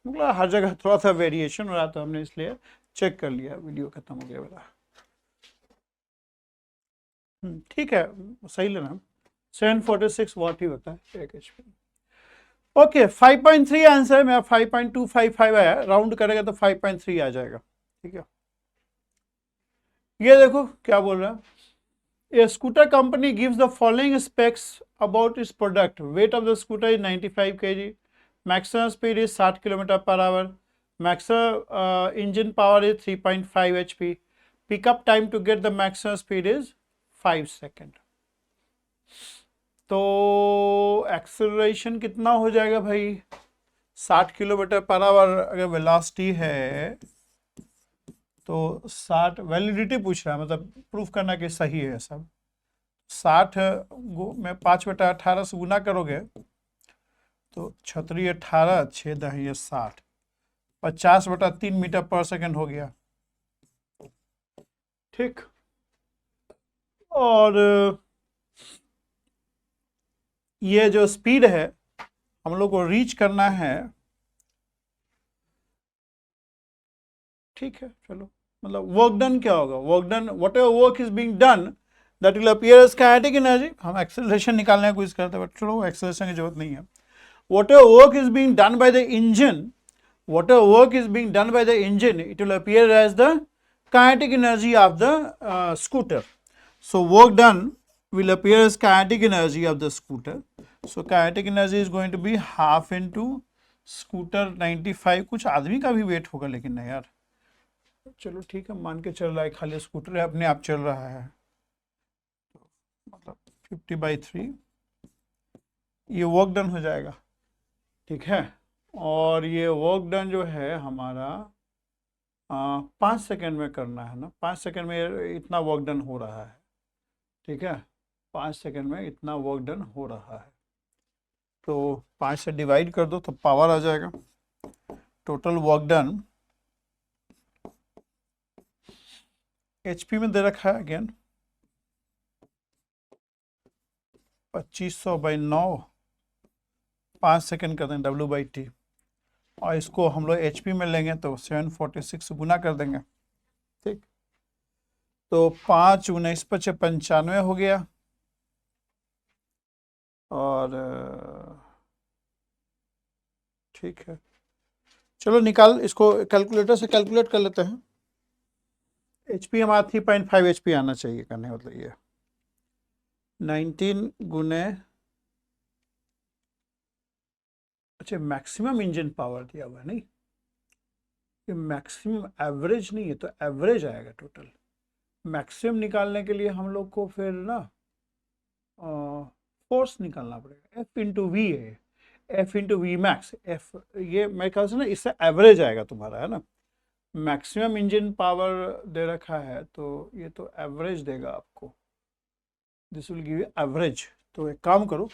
S1: मतलब हर जगह थोड़ा सा वेरिएशन हो रहा था, हमने इसलिए चेक कर लिया। वीडियो खत्म हो गया मेरा। ठीक है, सही लेना। 746 वाट ही होता है 1 HP। ओके, 5.3 आंसर में 5.255 आया, राउंड करेगा तो 5.3 आ जाएगा। ठीक है, ये देखो क्या बोल रहा है। A scooter company gives the following specs about its product. Weight of the scooter is 95 kg. Maximum speed is 60 km per hour. Maximum engine power is 3.5 HP. Pickup time to get the maximum speed is 5 seconds. तो acceleration कितना हो जाएगा भाई? 60 kilometre per hour अगर velocity है तो 60, validity पूछ रहा है, मतलब प्रूफ करना कि सही है सब। 60 में 5/18 से गुना करोगे तो 18 6 10 60, 50/3 मीटर पर सेकंड हो गया। ठीक, और ये जो स्पीड है हम लोग को रीच करना है। ठीक है चलो, मतलब वर्क डन क्या होगा? Work done, whatever work is being done that will appear as kinetic energy. हम एक्सेलरेशन निकालने की कोशिश करते हैं, बट चलो एक्सेलरेशन की जरूरत नहीं है। Whatever work is being done by the engine, whatever work is being done by the engine, it will appear as the kinetic energy of the scooter. So work done will appear as kinetic energy of the scooter. So kinetic energy is going to be half into scooter 95। कुछ आदमी का भी wait होगा लेकिन नहीं यार, चलो ठीक है मान के चल रहा है, खाली स्कूटर है अपने आप चल रहा है, मतलब 50/3 ये वर्क डन हो जाएगा। ठीक है, और ये वर्क डन जो है हमारा 5 सेकेंड में करना है ना, 5 सेकेंड में इतना वर्क डन हो रहा है। ठीक है, 5 सेकेंड में इतना वर्क डन हो रहा है, तो 5 से डिवाइड कर दो तो पावर आ जाएगा। टोटल वर्क डन एचपी में दे रखा है अगेन 2500/9, 5 सेकेंड कर देंगे W/T, और इसको हम लोग एचपी में लेंगे तो 746 से गुना कर देंगे। ठीक, तो 5 19 × 95 हो गया, और ठीक है चलो निकाल, इसको कैलकुलेटर से कैलकुलेट कर लेते हैं। एचपी हमारा 3.5 एचपी आना चाहिए, करने मतलब ये 19 गुने, अच्छा मैक्सिमम इंजन पावर दिया हुआ है नहीं, ये मैक्सिमम एवरेज नहीं है, तो एवरेज आएगा टोटल। मैक्सिमम निकालने के लिए हम लोग को फिर ना फोर्स निकालना पड़ेगा, F इंटू वी है, F into v max, F ये मेरे ख्याल से ना इससे एवरेज आएगा तुम्हारा, है ना। मैक्सिमम इंजन पावर दे रखा है तो ये तो एवरेज देगा आपको, this will give you average. तो एक काम करो,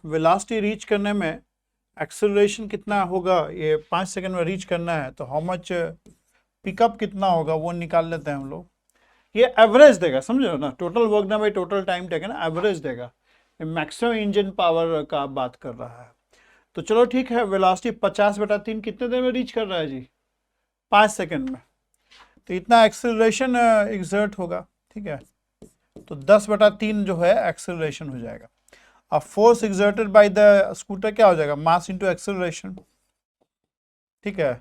S1: वेलोसिटी रीच करने में एक्सेलरेशन कितना होगा, ये 5 सेकंड में रीच करना है, तो हाउ मच पिकअप कितना होगा वो निकाल लेते हैं हम लोग। ये एवरेज देगा, समझो ना, total work done by total time taken average देगा, मैक्सिमम इंजन पावर का बात कर रहा है। तो चलो ठीक है, वेलोसिटी 50/3 कितने देर में रीच कर रहा है जी? 5 सेकंड में, तो इतना एक्सेलरेशन एक्सर्ट होगा। ठीक है, तो 10/3 जो है एक्सेलरेशन हो जाएगा। अब force exerted by the scooter क्या हो जाएगा? Mass into acceleration. ठीक है,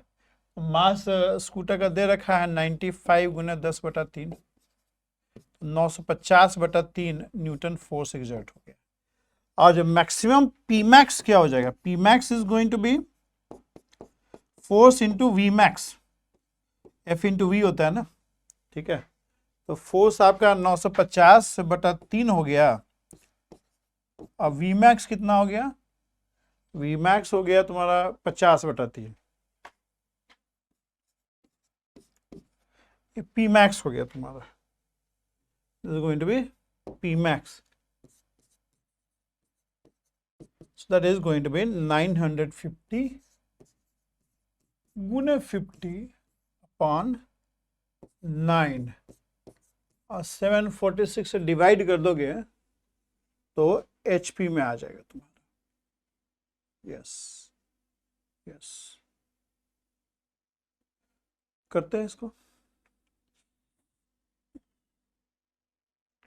S1: मास स्कूटर का दे रखा है 95 × 10/3, 950/3 न्यूटन फोर्स एक्सर्ट हो गया। और जो मैक्सिमम पी मैक्स क्या हो जाएगा? P max is going to be force into v max, F into v होता है ना। ठीक है, तो फोर्स आपका 950/3 हो गया। अब वी मैक्स कितना हो गया? वी मैक्स हो गया तुम्हारा 50/3, पी मैक्स हो गया तुम्हारा, this is going to be P max, so that is going to be 950 × 50/9 और 746 से डिवाइड कर दोगे तो HP में आ जाएगा तुम्हारा। यस यस, करते हैं इसको।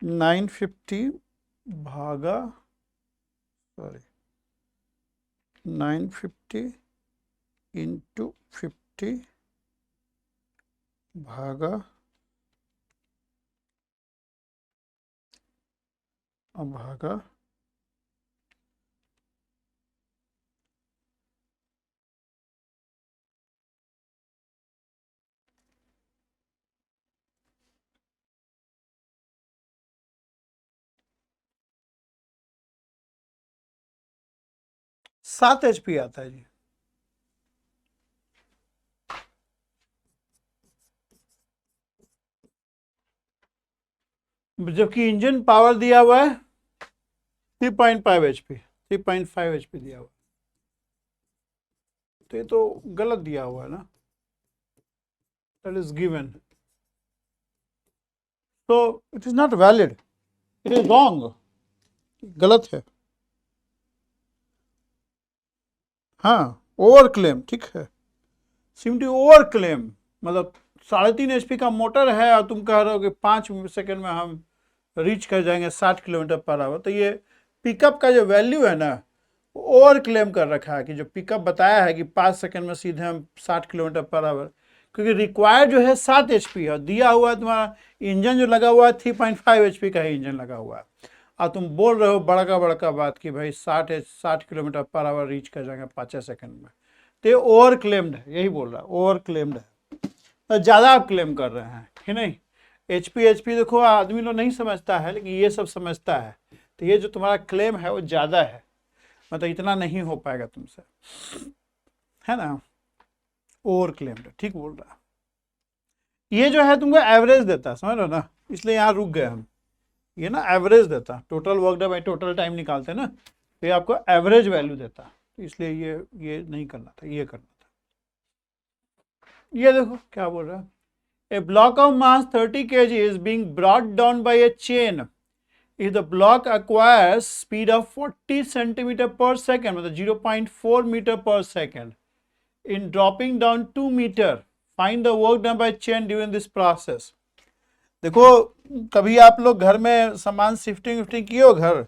S1: 950 भागा, सॉरी 950 इंटू 50 भागा भागा 7 HP आता है जी। जबकि इंजन पावर दिया हुआ है 3.5 HP, 3.5 HP दिया हुआ है, तो ये तो गलत दिया हुआ है ना, दैट इज गिवन, तो it is not valid, it is wrong, गलत है। हाँ, ओवर क्लेम, ठीक है, सिम्पली ओवर क्लेम, मतलब 3.5 HP का मोटर है और तुम कह रहे हो कि 5 सेकंड में हम रीच कर जाएंगे 60 किलोमीटर पर आवर, तो ये पिकअप का जो वैल्यू है ना, ओवर क्लेम कर रखा है कि जो पिकअप बताया है कि 5 सेकंड में सीधे हम 60 किलोमीटर पर आवर, क्योंकि रिक्वायर्ड जो है 7 HP है और दिया हुआ है तुम्हारा इंजन जो लगा हुआ है 3.5 HP का ही इंजन लगा हुआ है, और तुम बोल रहे हो बड़का बड़का बात कि भाई 60 किलोमीटर पर आवर रीच कर जाएंगे 5 सेकंड में, तो ये ओवर क्लेम्ड है, यही बोल रहा है, ओवर क्लेम्ड है, तो ज़्यादा आप क्लेम कर रहे हैं कि नहीं। HP देखो आदमी लोग नहीं समझता है, लेकिन ये सब समझता है, तो ये जो तुम्हारा क्लेम है वो ज़्यादा है, मतलब इतना नहीं हो पाएगा तुमसे, है ना, ओवर क्लेम्ड, ठीक बोल रहा है। ये जो है तुमको एवरेज देता है, समझ लो ना, इसलिए यहाँ रुक गए हम, ये ना एवरेज देता, total work day by total time निकालते हैं ना, तो ये आपको एवरेज वैल्यू देता, तो इसलिए ये नहीं करना था, ये करना था। ये देखो क्या बोल रहा है, a block of mass 30 kg is being brought down by a chain if the block acquires speed of 40 centimeter per second, मतलब 0.4 meter per second in dropping down 2 meter, find the work done by chain during this process। देखो कभी आप लोग घर में सामान shifting विफ्टिंग किए हो घर,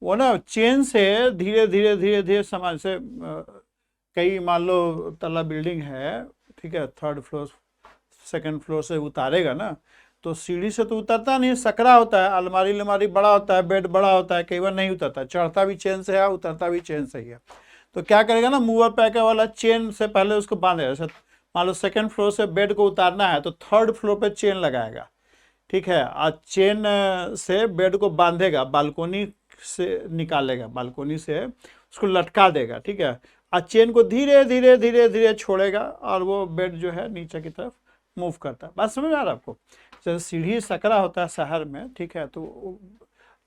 S1: वो ना चेन से धीरे धीरे धीरे धीरे सामान से कई मान लो तला बिल्डिंग है, ठीक है, 3rd फ्लोर 2nd फ्लोर से उतारेगा ना, तो सीढ़ी से तो उतरता नहीं, सकरा होता है, अलमारी बड़ा होता है, बेड बड़ा होता है, कई बार नहीं उतरता, चढ़ता भी चेन से है, उतरता भी चेन से ही है, तो क्या करेगा ना, मूवर पैकर वाला चेन से पहले उसको बांधेगा, जैसे मान लो 2nd फ्लोर से बेड को उतारना है तो 3rd फ्लोर पे चेन लगाएगा, ठीक है, और चेन से बेड को बांधेगा, बालकोनी से निकालेगा, बालकोनी से उसको लटका देगा, ठीक है, और चेन को धीरे धीरे धीरे धीरे छोड़ेगा और वो बेड जो है नीचे की तरफ मूव करता है। बात समझ में आ रहा है आपको, जैसे सीढ़ी सकरा होता है शहर में, ठीक है, तो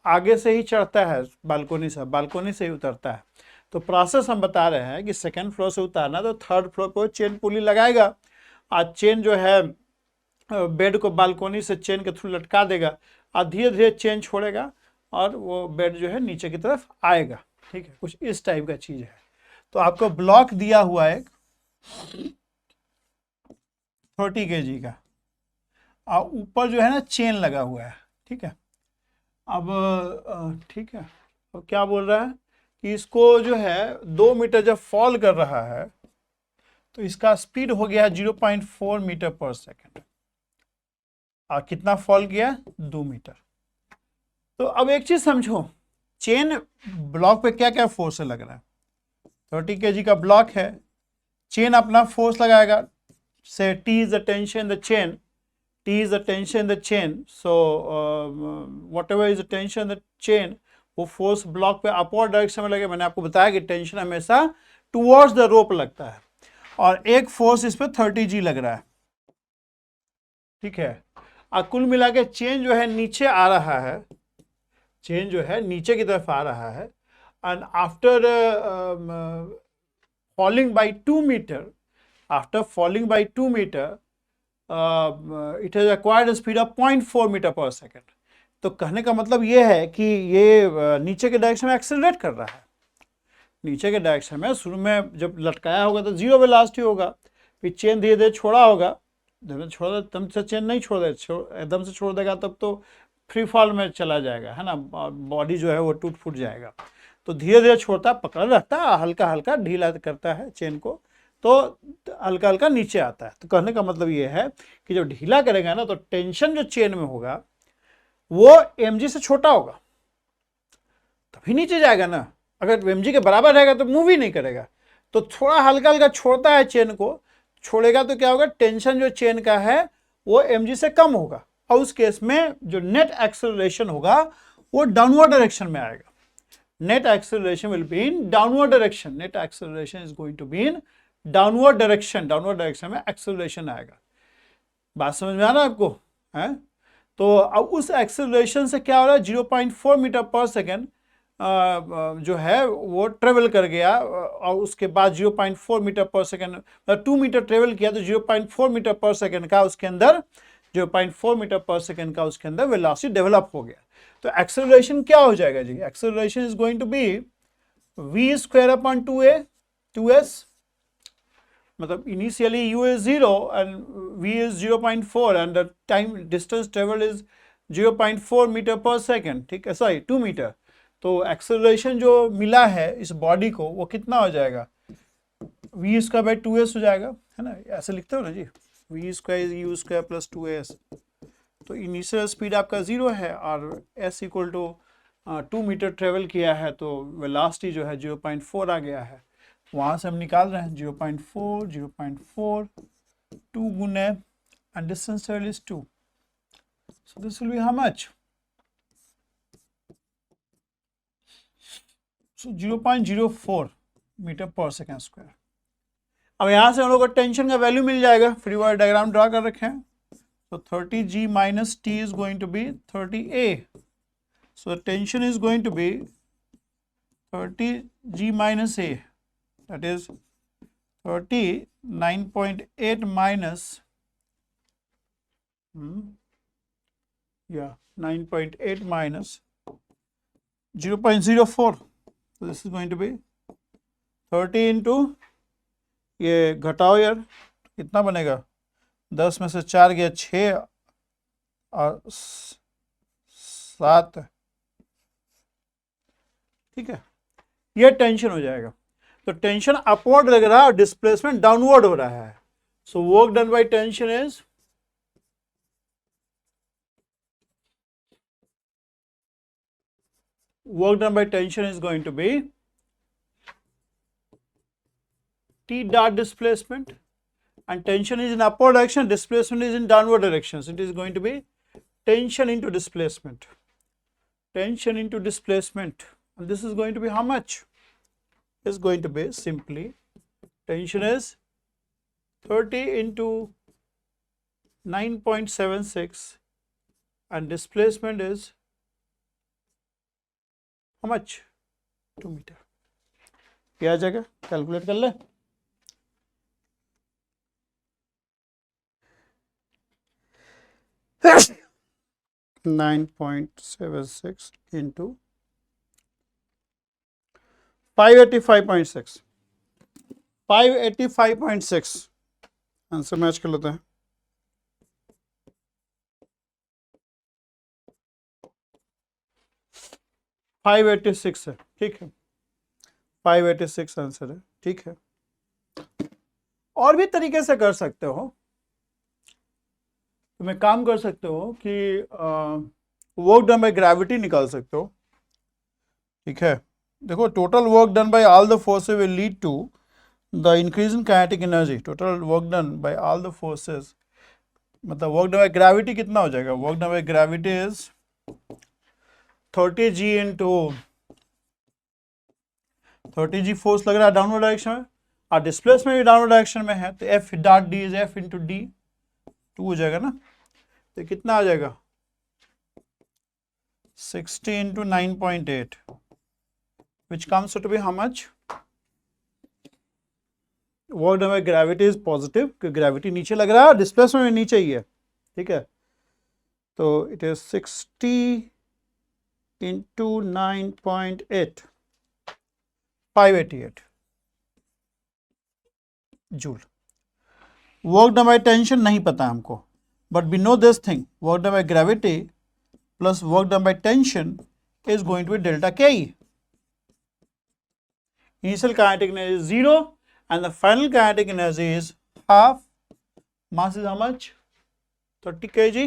S1: आगे से ही चढ़ता है बालकोनी से ही उतरता है, तो प्रोसेस हम बता रहे हैं कि 2nd फ्लोर से उतारना तो 3rd फ्लोर पर चेन पुली लगाएगा, और चेन जो है बेड को बालकोनी से चेन के थ्रू लटका देगा और धीरे धीरे चेन छोड़ेगा और वो बेड जो है नीचे की तरफ आएगा, ठीक है, कुछ इस टाइप का चीज है। तो आपको ब्लॉक दिया हुआ है 30 kg का, और ऊपर जो है ना चेन लगा हुआ है, ठीक है, अब ठीक है, अब क्या बोल रहा है कि इसको जो है 2 मीटर जब फॉल कर रहा है तो इसका स्पीड हो गया 0.4 मीटर पर सेकेंड, और कितना फॉल किया, 2 मीटर। तो अब एक चीज समझो, चेन ब्लॉक पे क्या क्या फोर्स लग रहा है, 30 kg का ब्लॉक है, चेन अपना फोर्स लगाएगा, से T is the tension in the chain, T is the tension in the chain, so whatever is the tension in the chain, वो फोर्स ब्लॉक पे अपवर्ड डायरेक्शन में लगे, मैंने आपको बताया कि टेंशन हमेशा टुवर्ड्स द रोप लगता है, और एक फोर्स इस पे 30G लग रहा है, ठीक है, और कुल मिला के चेन जो है नीचे आ रहा है, चेन जो है नीचे की तरफ आ रहा है, and after falling by 2 metre, after falling by 2 meter, it has acquired speed of 0.4 metre per second. तो कहने का मतलब ये है कि ये नीचे के डायरेक्शन में एक्सेलरेट कर रहा है। नीचे के डायरेक्शन में शुरू में जब लटकाया होगा तो जीरो वेलोसिटी होगा, फिर चेन धीरे धीरे छोड़ा होगा, जब छोड़ दे एकदम से चेन नहीं छोड़ दे, एकदम से छोड़ देगा तब तो फ्री फॉल में चला जाएगा, है ना, बॉडी जो है वो टूट फूट जाएगा। तो धीरे धीरे छोड़ता, पकड़ रहता है, हल्का हल्का ढीला करता है चेन को, तो हल्का हल्का नीचे आता है। तो कहने का मतलब ये है कि जब ढीला करेगा ना तो टेंशन जो चेन में होगा वो mg से छोटा होगा, तभी नीचे जाएगा ना। अगर mg के बराबर रहेगा तो मूव ही नहीं करेगा। तो थोड़ा हल्का हल्का छोड़ता है चेन को, छोड़ेगा तो क्या होगा, टेंशन जो चेन का है वो mg से कम होगा, और उस केस में जो नेट एक्सेलरेशन होगा वो डाउनवर्ड डायरेक्शन में आएगा। Net acceleration will be in downward direction. Net acceleration is going to be in downward direction. Downward direction में एक्सेलरेशन आएगा। बात समझ में आ रहा है आपको? है तो अब उस एक्सेलरेशन से क्या हो रहा है, 0.4 मीटर पर सेकेंड जो है वो ट्रेवल कर गया, और उसके बाद 0.4 metre per second, 2 metre travel किया, तो 0.4 मीटर पर सेकेंड का उसके अंदर 0.4 मीटर पर सेकेंड का उसके अंदर वेलोसिटी डेवलप हो गया। तो एक्सेलरेशन क्या हो जाएगा जी? Acceleration is going to be v square upon 2s, मतलब initially u is 0 and v is 0.4 and the time distance travel is 0.4 metre per second, ठीक है, सॉरी 2 मीटर। तो एक्सेलरेशन जो मिला है इस बॉडी को वो कितना हो जाएगा, v स्क्वायर बाई 2s हो जाएगा, है ना, ऐसे लिखते हो ना जी, v square is u square plus 2s। तो इनिशियल स्पीड आपका 0 है और s equal to 2 metre travel किया है, तो वेलोसिटी जो है 0.4 आ गया है। वहाँ से हम निकाल रहे हैं 0.4 0.4 2 गुने and distance travel is 2, so this will be how much? So 0.04 metre per second square. अब यहाँ से हम लोग को टेंशन का वैल्यू मिल जाएगा, फ्री बॉडी डायग्राम ड्रा कर रखे हैं। So 30g minus t is going to be 30a, so the tension is going to be 30g minus a, that is 39.8 minus 9.8 minus 0.04, so this is going to be 30 into, ये घटाओ यार, कितना बनेगा, 10 में से 4 गया 6 और 7, ठीक है, ये टेंशन हो जाएगा। तो टेंशन अपवर्ड लग रहा है और डिस्प्लेसमेंट डाउनवर्ड हो रहा है। सो work done by tension is going to be T dot displacement, and tension is in upward direction, displacement is in downward direction, so it is going to be tension into displacement, and this is going to be how much? Is going to be simply tension is 30 into 9.76 and displacement is how much? 2 metre. क्या आ जाएगा, calculate कर ले। Nine 9.76 into 585.6, 585.6 answer match कर लेते हैं। Five 586 है, ठीक है, 586 आंसर है, ठीक है। और भी तरीके से कर सकते हो, तुम एक काम कर सकते हो कि वर्क डन बाय ग्रेविटी निकाल सकते हो, ठीक है। देखो, total work done by all the forces will lead to the increase in kinetic energy. Total work done by all the forces, मतलब वर्क डन बाय ग्रेविटी कितना हो जाएगा, work done by gravity is 30g into 30g force लग रहा है downward direction में, और displacement भी डाउनवर्ड डायरेक्शन में है, तो F dot D is F into D, 2 हो जाएगा ना। तो कितना आ जाएगा, 60 into 9.8, which comes to be how much? Work done by gravity is positive, क्योंकि ग्रेविटी नीचे लग रहा है, डिस्प्लेसमेंट नीचे ही है, ठीक है। तो it is 60 into 9.8, 588 joule. Work done by tension नहीं पता हमको, but we know this thing, work done by gravity plus work done by tension is going to be delta Ke. Initial kinetic energy is 0 and the final kinetic energy is half. Mass is how much? 30 kg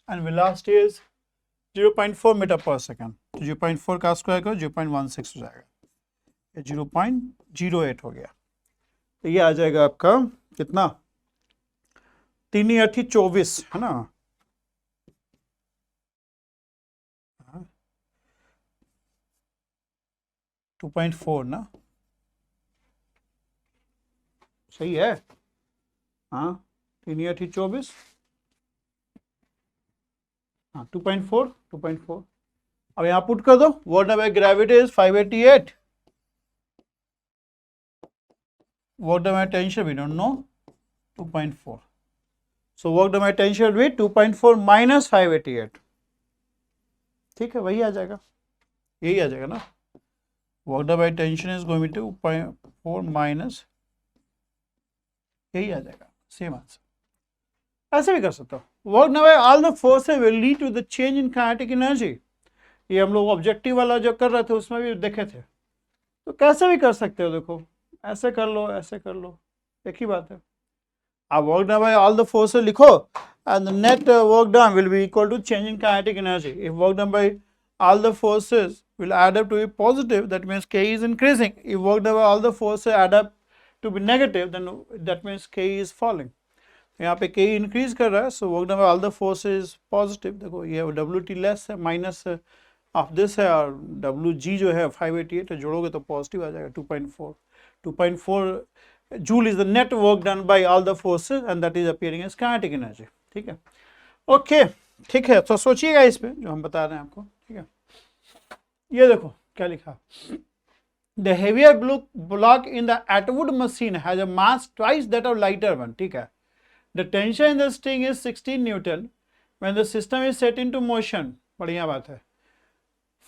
S1: and velocity is 0.4 meter per second. तो 0.4 का square करो 0.16 हो जाएगा, 0.08 हो गया। तो ये आ जाएगा आपका कितना, 3×8=24 है ना, 2.4 ना, सही है, हाँ 3×8=24, हाँ 2.4। अब यहाँ पुट कर दो, work done by gravity is 588, work done by tension we don't know 2.4, so work done by tension will be 2.4 minus 588, ठीक है, वही आ जाएगा, यही आ जाएगा ना, work done by tension is going to 2.4 minus, यही आ जाएगा, सेम आंसर। ऐसे भी कर सकते हो, work done by all the forces will lead to the change in kinetic energy. ये हम लोग ऑब्जेक्टिव वाला जो कर रहे थे उसमें भी देखे थे, तो कैसे भी कर सकते हो, देखो ऐसे कर लो, ऐसे कर लो, एक ही बात है। आप work done by all the forces लिखो and the net work done will be equal to change in kinetic energy. If work done by all the forces will add up to be positive, that means K is increasing. If work done by all the forces add up to be negative, then that means K is falling. यहाँ पे K increase कर रहा है, so work done by all the forces is positive. देखो ये WT less है, minus of this है, और WG जो है 588 है, जोड़ोगे तो पॉजिटिव आ जाएगा 2.4। 2.4 joule is the net work done by all the forces and that is appearing as kinetic energy, ठीक है, ओके, ठीक है। तो सोचिएगा इस पे जो हम बता रहे हैं आपको, ठीक है। ये देखो क्या लिखा, the heavier block in the Atwood machine has a mass twice that of lighter one, ठीक है। The tension in the string is 16 Newton when the system is set into motion, बढ़िया बात है।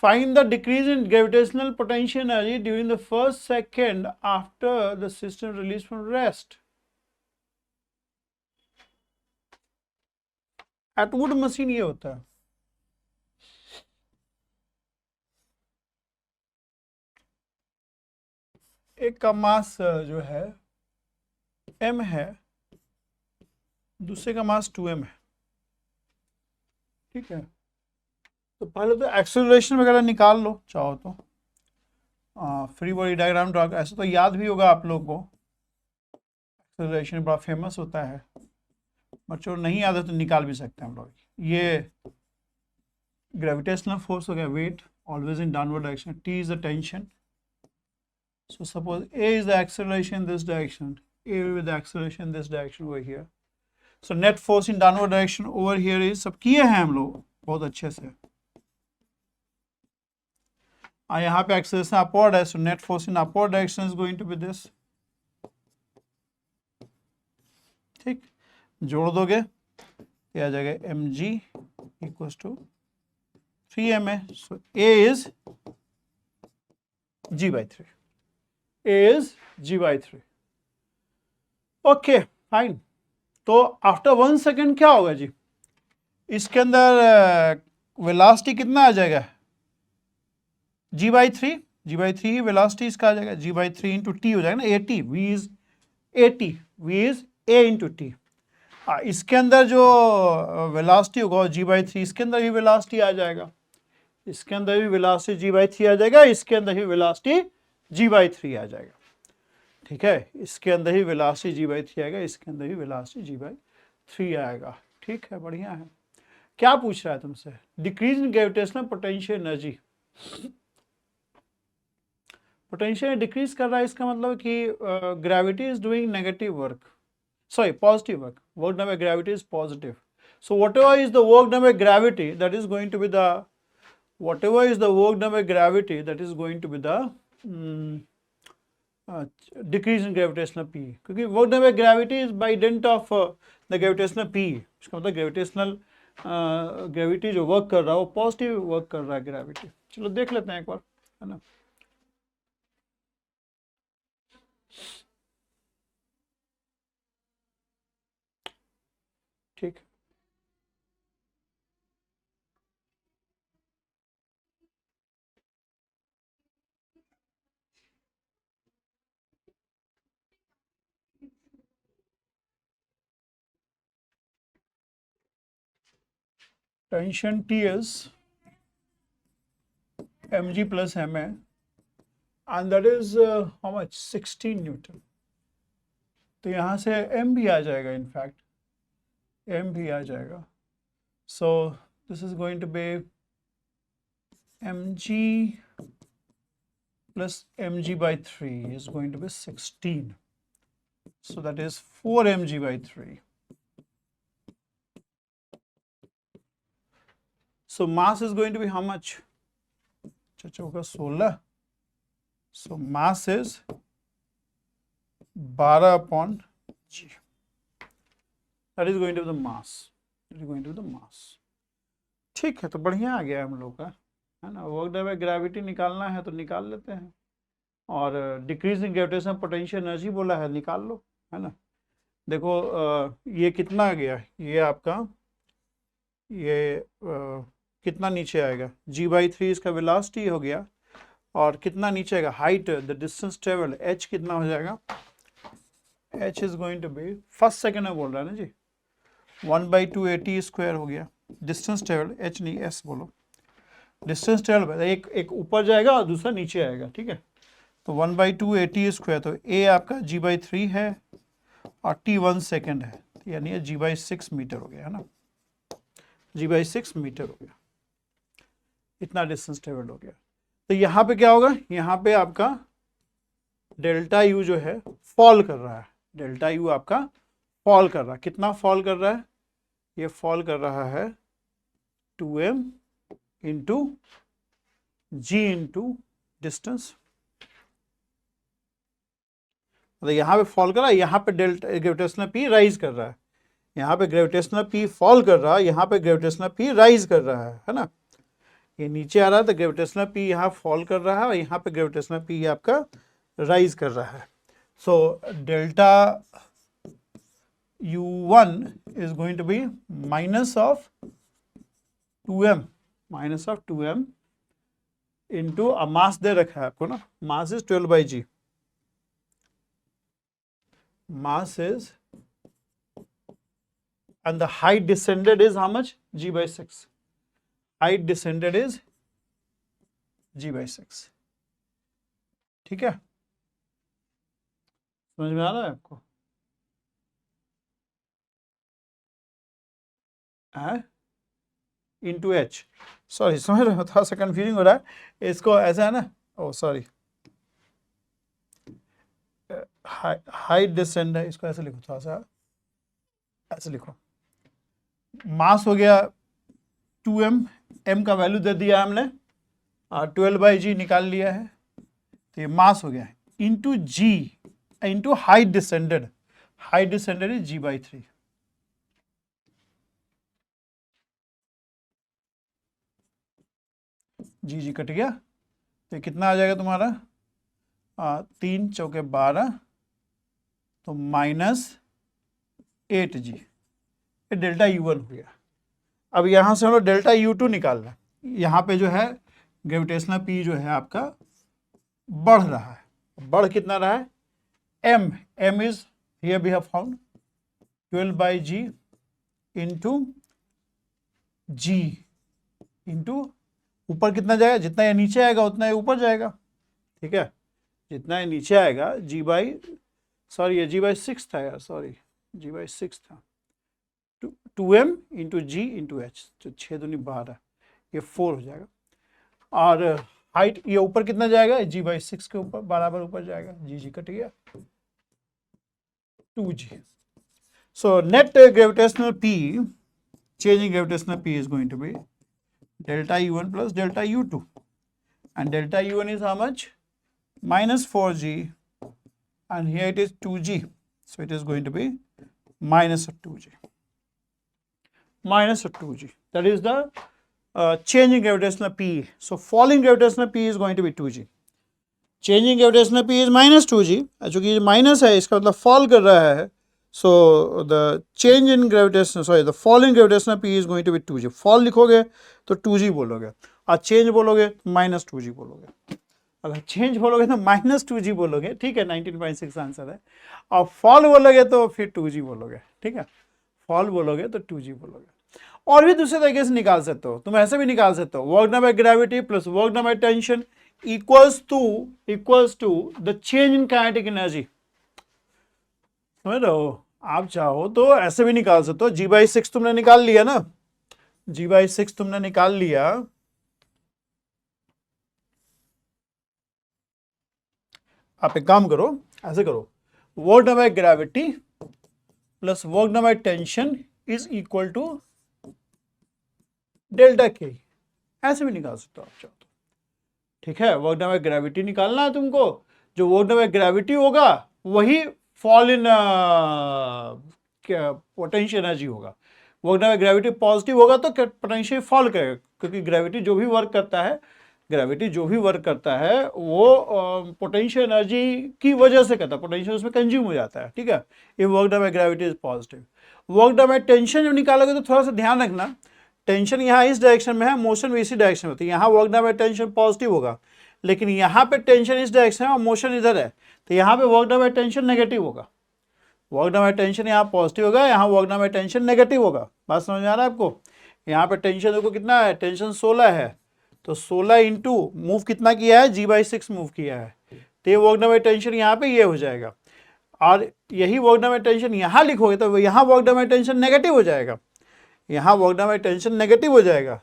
S1: Find the decrease in gravitational potential energy during the first second after the system released from rest. Atwood machine ये होता है, एक का मास जो है m है, दूसरे का मास 2m है, ठीक है। तो पहले तो एक्सेलरेशन वगैरह निकाल लो चाहो तो, फ्री बॉडी डायग्राम ड्रॉ, ऐसा तो याद भी होगा आप लोग को, एक्सेलरेशन बड़ा फेमस होता है, बच्चों नहीं याद है तो निकाल भी सकते हैं हम लोग। ये ग्रेविटेशनल फोर्स हो गया, weight always in downward direction, T is the tension, so suppose a is the acceleration in this direction, a with the acceleration in this direction over here, so net force in downward direction over here is, सब किए हैं हम लोग बहुत अच्छे से। यहाँ पे एक्सेलरेशन अपवर्ड है, so net force in upward direction is going to be this, ठीक, जोड़ दोगे ये आ जाएगा mg equals to 3ma, so a is g/3, a is g/3, okay fine. तो आफ्टर 1 सेकेंड क्या होगा जी, इसके अंदर वेलोसिटी कितना आ जाएगा, g/3, g/3 ही वेलोसिटी इसका आ जाएगा, g/3 इंटू टी हो जाएगा ना, at, v is at, v is a into T. इसके अंदर जो वेलोसिटी होगा g/3, इसके अंदर भी वेलोसिटी आ जाएगा, इसके अंदर भी वेलोसिटी g/3 आ जाएगा, इसके अंदर भी वेलोसिटी g/3 आ जाएगा, ठीक है। इसके अंदर ही वेलोसिटी g/3 आएगा, इसके अंदर ही वेलोसिटी g/3 आएगा, ठीक है, बढ़िया है। क्या पूछ रहा है तुमसे, decrease in gravitational potential energy, potential decrease कर रहा है, इसका मतलब कि gravity is doing negative work, sorry, positive work. Work done by gravity is positive. So whatever is the work done by gravity, that is going to be the, whatever is the work done by gravity, that is going to be the decrease in gravitational P, क्योंकि work done by gravity is by dint of the gravitational P. इसका मतलब gravitational gravity जो work कर रहा है वो positive work कर रहा है ग्रेविटी। चलो देख लेते हैं एक बार, है ना। ठीक, tension T is mg plus ma and that is how much 16 Newton. तो यहाँ से m भी आ जाएगा, इनफैक्ट m भी आ जाएगा। So this is going to be mg plus mg by 3 is going to be 16, so that is 4 mg by 3. So mass is going to be how much? होगा 16, so mass is 12 upon g. That is going to be the mass. That is going to be the mass. ठीक है, तो बढ़िया आ गया हम लोग का, है ना। वर्क डन बाय ग्रेविटी निकालना है तो निकाल लेते हैं, और decrease in gravitational potential energy बोला है, निकाल लो, है ना। देखो ये कितना आ गया, ये आपका ये कितना नीचे आएगा, g/3 इसका वेलोसिटी हो गया, और कितना नीचे आएगा, height, the distance travel, h कितना हो जाएगा, h is going to be, first second में बोल रहा है ना जी, 1/2 AT स्क्वायर हो गया। डिस्टेंस ट्रेवल, h नहीं s बोलो, डिस्टेंस ट्रेवल एक ऊपर जाएगा और दूसरा नीचे आएगा, ठीक है। तो 1/2 AT स्क्वायर, तो a आपका g/3 है और t 1 सेकेंड है, यानी g/6 मीटर हो गया, है ना, g/6 मीटर हो गया, इतना डिस्टेंस ट्रेवल हो गया। तो यहाँ पे क्या होगा, यहाँ पे आपका डेल्टा यू जो है फॉल कर रहा है, डेल्टा यू आपका फॉल कर रहा है। कितना फॉल कर रहा है, ये फॉल कर रहा है 2m इंटू जी इंटू डिस्टेंस। मतलब यहाँ पे फॉल कर रहा है, यहाँ पे डेल्टा ग्रेविटेशनल पी राइज कर रहा है, यहाँ पे ग्रेविटेशनल पी फॉल कर रहा है, यहाँ पे ग्रेविटेशनल पी राइज कर रहा है ना। ये नीचे आ रहा है तो ग्रेविटेशनल पी यहाँ फॉल कर रहा है, और यहाँ पे ग्रेविटेशनल पी आपका राइज कर रहा है। So delta U1 is going to be minus of 2m into mass दे रखा है आपको ना, mass is 12/g, mass is, and the height descended is how much, g/6, height descended is g/6, ठीक है, समझ में आ रहा है आपको, है इंटू h, सॉरी समझ रहे हो, थोड़ा सा कंफ्यूजिंग हो रहा है, इसको ऐसा है ना, ओ सॉरी, हाइट डिसेंड है, इसको ऐसे लिखो, थोड़ा सा ऐसे लिखो, मास हो गया 2m, m का वैल्यू दे दिया हमने, और 12/g निकाल लिया है, तो ये मास हो गया है, into g into height descended is g/3। G cut गया, तो कितना आ जाएगा तुम्हारा, 3 चौके 12, तो -8g, ये डेल्टा U1 हो गया। अब यहाँ से हम लोग डेल्टा U2 निकालना है, यहाँ पे जो है ग्रेविटेशनल पी जो है आपका बढ़ रहा है, बढ़ कितना रहा है, m is here we have found 12/g into g into ऊपर कितना जाएगा, जितना ये नीचे आएगा उतना ये ऊपर जाएगा, ठीक है, जितना ये नीचे आएगा सॉरी ये g/6 था यार, सॉरी g/6 था, 2m इंटू जी इंटू एच, तो 6 दूनी 12, ये 4 हो जाएगा, और हाइट ये ऊपर कितना जाएगा, g/6 के ऊपर बराबर ऊपर जाएगा, जी कट गया, 2g। So net gravitational P, change in gravitational P is going to be delta U1 plus delta U2, and delta U1 is how much, -4g and here it is 2g, so it is going to be minus of 2g, minus of 2g. That is the change in gravitational P. So falling gravitational P is going to be 2g. Changing gravitational P is minus 2g. चूंकि ये minus है इसका मतलब fall कर रहा है. So the change in gravitational, sorry, the fall in gravitational P is going to be 2g. Fall लिखोगे तो 2g बोलोगे, और चेंज बोलोगे माइनस 2g बोलोगे. अगर चेंज बोलोगे तो माइनस 2g बोलोगे, ठीक है, 19.6 आंसर है. और फॉल बोलोगे तो फिर 2g बोलोगे, ठीक है. फॉल बोलोगे तो 2g बोलोगे. और भी दूसरे तरीके से निकाल सकते हो, तुम ऐसे भी निकाल सकते हो, work done by gravity plus work done by tension equals to the change in kinetic energy. समझ रहे हो? आप चाहो तो ऐसे भी निकाल सकते हो. g/6 तुमने निकाल लिया ना, g/6 तुमने निकाल लिया. आप एक काम करो, ऐसे करो, work done by gravity plus work done by tension is equal to delta K. ऐसे भी निकाल सकते हो आप चाहो तो, ठीक है. वर्क डन बाय ग्रेविटी निकालना है तुमको, जो वर्क डन बाय ग्रेविटी होगा वही फॉल इन पोटेंशियल एनर्जी होगा. Work done by gravity positive होगा तो पोटेंशियल फॉल करेगा, क्योंकि ग्रेविटी जो भी वर्क करता है, ग्रेविटी जो भी वर्क करता है वो पोटेंशियल एनर्जी की वजह से करता है, पोटेंशियल उसमें कंज्यूम हो जाता है, ठीक है. ये work done by gravity is positive. Work done by tension जब निकालोगे तो थोड़ा सा ध्यान रखना, टेंशन यहाँ इस डायरेक्शन में है, मोशन भी इसी डायरेक्शन में, तो यहाँ work done by tension positive होगा, लेकिन यहाँ पे टेंशन इस डायरेक्शन में और मोशन इधर है, तो यहाँ पे work done by tension negative होगा. वर्क डन बाय टेंशन यहाँ पॉजिटिव होगा, यहाँ work done by tension negative होगा. बात समझ में आ रहा है आपको? यहाँ पे टेंशन देखो कितना है, टेंशन 16 है, तो 16 इंटू मूव कितना किया है, g/6 मूव किया है, तो ये वर्क डन बाय टेंशन यहाँ पे ये हो जाएगा. और यही वर्क डन बाय टेंशन यहाँ लिखोगे तो यहाँ work done by tension negative हो जाएगा, यहाँ work done by tension negative हो जाएगा.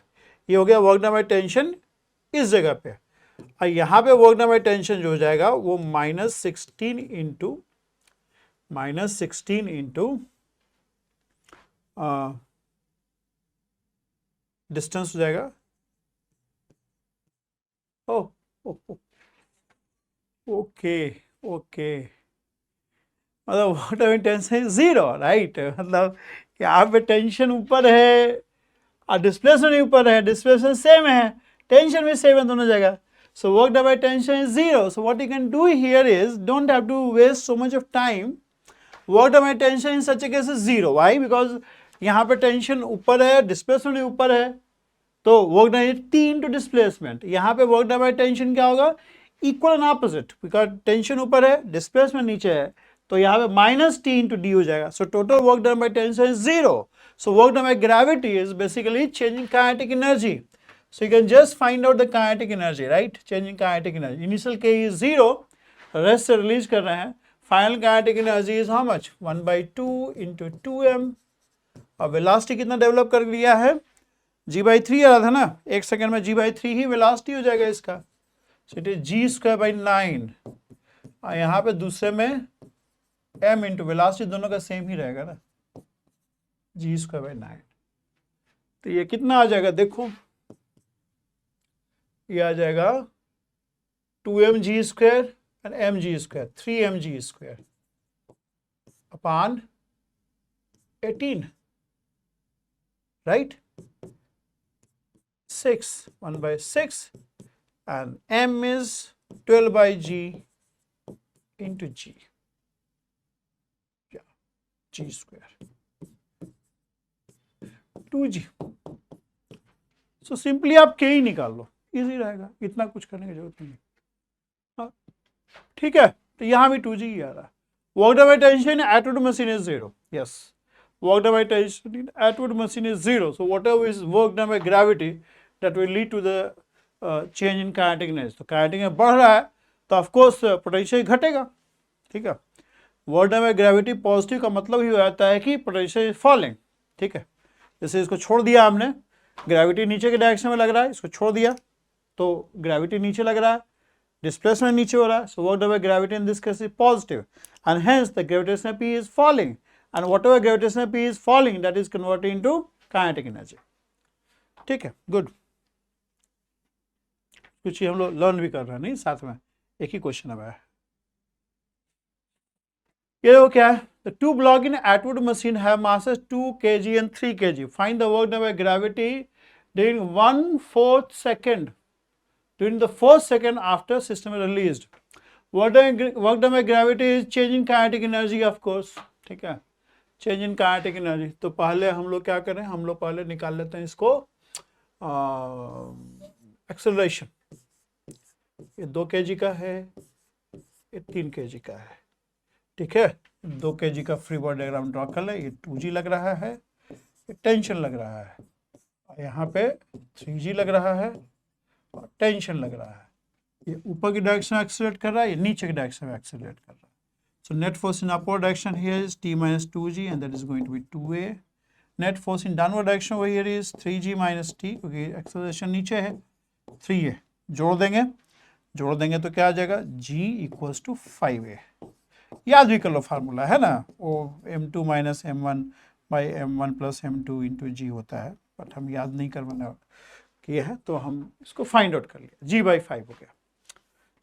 S1: ये हो गया वर्क डन बाय टेंशन इस जगह पे, और यहाँ पे वर्क डन बाय टेंशन जो हो जाएगा वो -16 इंटू डिस्टेंस हो जाएगा. ओके मतलब work done by tension is 0, right. मतलब यहाँ पे टेंशन ऊपर है और डिस्प्लेसमेंट भी ऊपर है, डिस्प्लेसमेंट सेम है, टेंशन भी सेम है दोनों जगह. So work done by tension is 0. So what you can do here is, don't have to waste so much of time. Work done by tension in such a case is 0. Why? Because यहाँ पे tension ऊपर है, displacement भी ऊपर है, तो work done is T into displacement. यहाँ पे वर्क डन बाय टेंशन क्या होगा, equal and opposite, because tension ऊपर है, डिस्प्लेसमेंट नीचे है, तो यहाँ पे -T इंटू डी हो जाएगा. So total work done by tension is 0. So work done by gravity is basically changing kinetic energy. So you can just find out the kinetic energy, right. Changing kinetic energy, initial के is 0, rest से release कर रहे हैं. Final kinetic energy is how much, 1/2 into 2m. और velocity कितना develop कर लिया है, g/3 आ रहा था ना, एक सेकेंड में g/3 ही वेलोसिटी हो जाएगा इसका. सो इट इज g²/9, और यहाँ पे दूसरे में m इंटू वेलोसिटी, दोनों का सेम ही रहेगा ना, g²/9. तो ये कितना आ जाएगा देखो, ये आ जाएगा 2mg² and mg², 3mg² upon 18, right. 6, 1/6, and m is 12/g into g. Yeah, g², 2g. So simply आप k ही निकाल लो, इजी रहेगा, इतना कुछ करने की जरूरत नहीं. हाँ ठीक है, तो यहाँ भी 2g ही आ रहा है. Work done by tension Atwood machine is 0. Yes, work done by tension in Atwood machine is 0. So whatever is work done by gravity, that will lead to the change in kinetic energy. तो kinetic energy बढ़ रहा है तो of course potential घटेगा, ठीक है. Work done by gravity positive का मतलब ही हो जाता है कि पोटेंशियल इज फॉलिंग, ठीक है. जैसे इसको छोड़ दिया हमने, ग्रेविटी नीचे के डायरेक्शन में लग रहा है, इसको छोड़ दिया तो ग्रेविटी नीचे लग रहा है, डिस्प्लेसमेंट नीचे हो रहा है. सो work done by gravity in this case is positive, and hence the gravitational P is falling. And whatever gravitational P is falling, that is converted into kinetic energy. ठीक है, गुड. कुछ ही हम लोग लर्न भी कर रहे हैं, नहीं साथ में एक ही क्वेश्चन अब है. ये देखो क्या है, the two block in Atwood machine have masses 2 kg and 3 kg. Find the work done by gravity during 1/4 second. During the 4th second after system is released. Work done by gravity is change in kinetic energy, of course. ठीक है, change in kinetic energy. तो पहले हम लोग क्या करें, हम लोग पहले निकाल लेते हैं इसको एक्सेलरेशन। ये 2 kg का है, ये 3 kg का है, ठीक है। 2 kg का फ्री बॉडी डायग्राम ड्रॉ कर ले। ये 2g लग रहा है, ये टेंशन लग रहा है, यहाँ पे 3g लग रहा है और टेंशन लग रहा है। ये ऊपर की डायरेक्शन में एक्सेलरेट कर रहा है, ये नीचे की डायरेक्शन में एक्सेलरेट कर रहा है। So net force in upward direction here is t minus 2g and that is going to be 2a. Net force in downward direction over here is 3g minus t, क्योंकि acceleration नीचे है, 3a। जोड़ देंगे तो क्या आ जाएगा, g equals to 5a। याद भी कर लो फार्मूला है ना, वो m2 minus m1 by m1 plus m2 into G होता है, बट हम याद नहीं करवाना किए हैं तो हम इसको फाइंड आउट कर लिया। g बाई 5 हो गया,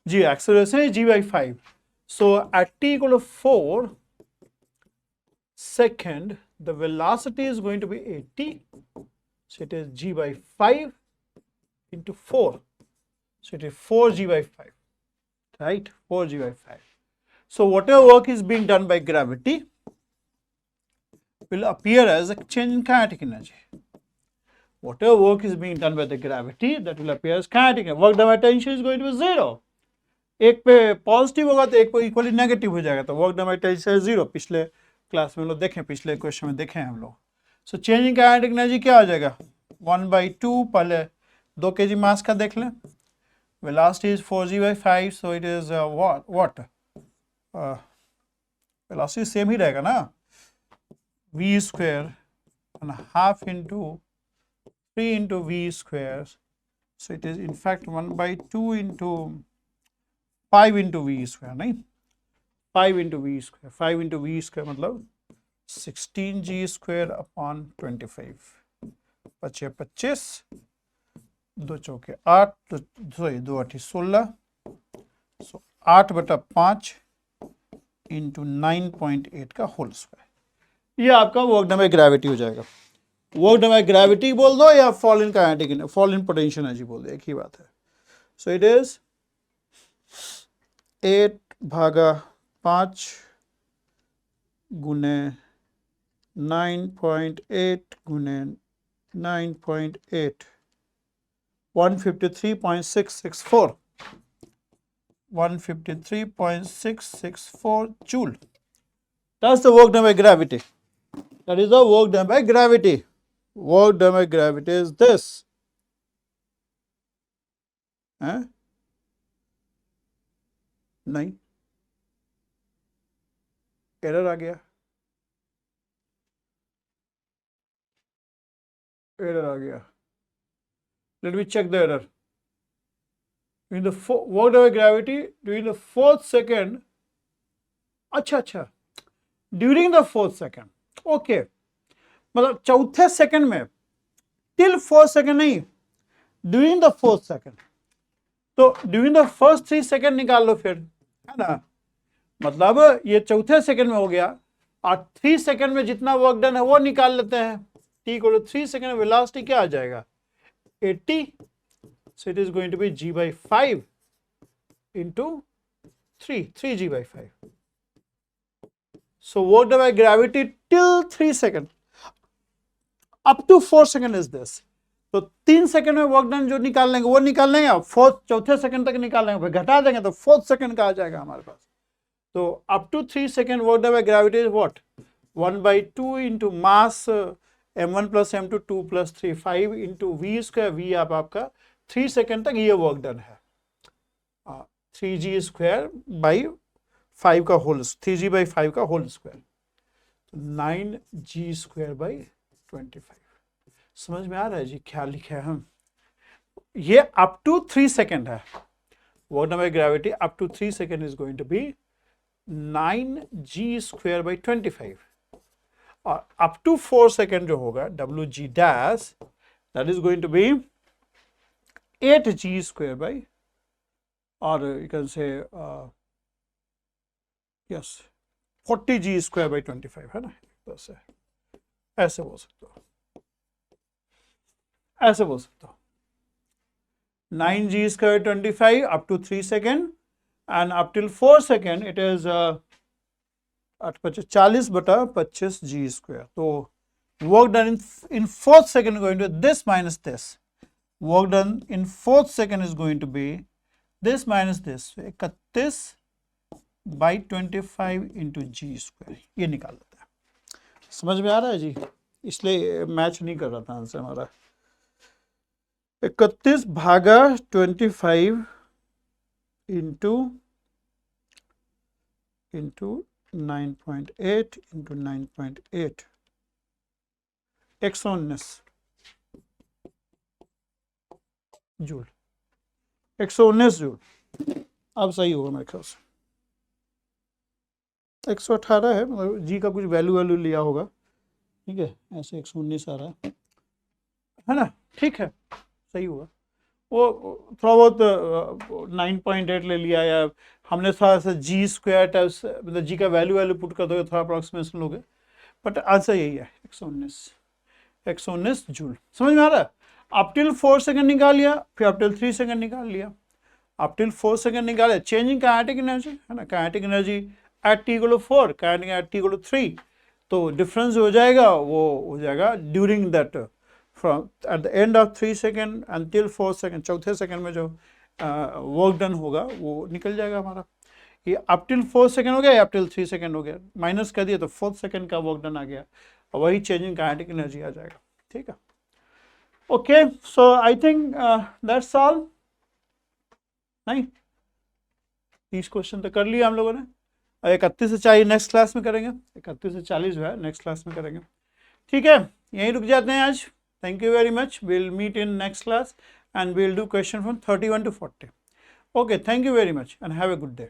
S1: जी एक्सेलरेशन है g by 5। So at t equal to 4 second, the velocity is going to be 80. So it is g by 5 into 4. So it is 4g by 5, right? 4g by 5. So whatever work is being done by gravity will appear as a change in kinetic energy. Whatever work is being done by the gravity, that will appear as kinetic energy. Work done by tension is going to be 0. एक पे positive होगा तो एक पे equally negative हो जाएगा, तो work done by tension है 0। पिछले क्लास में लोग देखें, पिछले क्वेश्चन में देखें हम लोग। So change in kinetic energy क्या हो जाएगा, 1/2। पहले 2 kg मास का देख लें। Velocity is 4g by 5, so it is what velocity same ही रहेगा ना, v square and half into 3 into v square. So it is in fact 1/2 into 5 into V square, नहीं 5 into V square. 5 into V square मतलब 16g square upon 25। 25 25, 2 चौके 8, sorry 2 8 16, सो 8/5 into 9.8 का whole square. ये आपका work done by gravity हो जाएगा। Work done by gravity बोल दो या fall in kinetic, fall in potential energy बोल दो, एक ही बात है। सो इट इज 8/5 गुने 9.8 गुने 9.8, 153.664, 153.664 joule. That's the work done by gravity. That is the work done by gravity. Work done by gravity is this. नहीं, एरर आ गया, एरर आ गया। Let me check the error. In the work done by gravity during the 4th second, अच्छा during the 4th second, okay, मतलब चौथे second में, till 4th second नहीं, ड्यूरिंग द 4th सेकेंड। तो ड्यूरिंग द फर्स्ट 3 सेकेंड निकाल लो फिर, है ना, मतलब ये चौथे सेकंड में हो गया, और 3 सेकंड में जितना वर्क डन है वो निकाल लेते हैं। t इक्वल टू 3 सेकंड में वेलोसिटी क्या आ जाएगा, 80। So it is going to be g by 5 into 3g by 5। So work done by gravity till 3 second up to 4 second is this. तो 3 सेकंड में वर्क डन जो निकाल लेंगे वो निकाल लेंगे, और चौथे सेकंड तक निकाल लेंगे, फिर घटा देंगे तो 4th सेकंड का आ जाएगा हमारे पास। तो up to 3 second work done by gravity is what, 1/2 into mass m1 plus m2 2 plus 3 5 into v square। v आपका 3 सेकंड तक ये वर्क डन है, 3g स्क्वायर बाई 5 का होल, 3g by 5 का होल स्क्वायर, तो 9g स्क्वायर बाई 25। समझ में आ रहा है जी क्या लिखे हैं हम? ये अप टू 3 सेकंड है, work done by gravity up to 3 second is going to be 9g square by 25, और अप टू 4 सेकेंड जो होगा wg dash, that is going to be 8g square by, और you can say yes 40g²/25 है ना, बस ऐसे बोल सकते हो, ऐसे बोल सकते हो 9g²/25 up to 3 second and up till 4 second it is 40/25 तो work done in 4th second is going to be this minus this, work done in 4th second is going to be this minus this, 31/25 into g², ये निकाल लेता है। समझ में आ रहा है जी, इसलिए मैच नहीं कर रहा था आंसर हमारा। 31/25 इंटू 9.8 इंटू 9.8 119 जूल, 119 जूल। अब सही होगा मेरे ख्याल से, 118 है, मतलब जी का कुछ वैल्यू लिया होगा, ठीक है, ऐसे 119 आ रहा है ना, ठीक है, सही हुआ। वो थोड़ा बहुत 9.8 ले लिया, या हमने थोड़ा सा g² टाइप्स, मतलब जी का वैल्यू पुट कर दोगे, थोड़ा अप्रॉक्सीमेशन लोगे, बट आंसर यही है 119 जूल। समझ में आ रहा है? अप टिल 4 सेकंड निकाल लिया, फिर अप टिल 3 सेकंड निकाल लिया, अप टिल 4 सेकंड निकाले, चेंजिंग काइनेटिक एनर्जी है ना, kinetic energy at t=4, kinetic at t=3, तो डिफरेंस हो जाएगा, वो हो जाएगा during that, from at the end of 3 second until 4 second, चौथे सेकेंड में जो वर्क डन होगा वो निकल जाएगा हमारा। ये अप टिल 4 सेकेंड हो गया या अप टिल 3 सेकेंड हो गया, माइनस कर दिया तो 4th सेकेंड का वर्क डन आ गया, और वही चेंजिंग काइनेटिक एनर्जी आ जाएगा, ठीक है। Okay, so I think that's all. नहीं, 30 क्वेश्चन तो कर लिया हम लोगों ने, 31 से 40 नेक्स्ट क्लास में करेंगे, 31 से 40 जो है नेक्स्ट क्लास में करेंगे, ठीक है। यहीं रुक जाते हैं आज। Thank you very much. We'll meet in next class and we'll do question from 31 to 40. Okay, thank you very much and have a good day.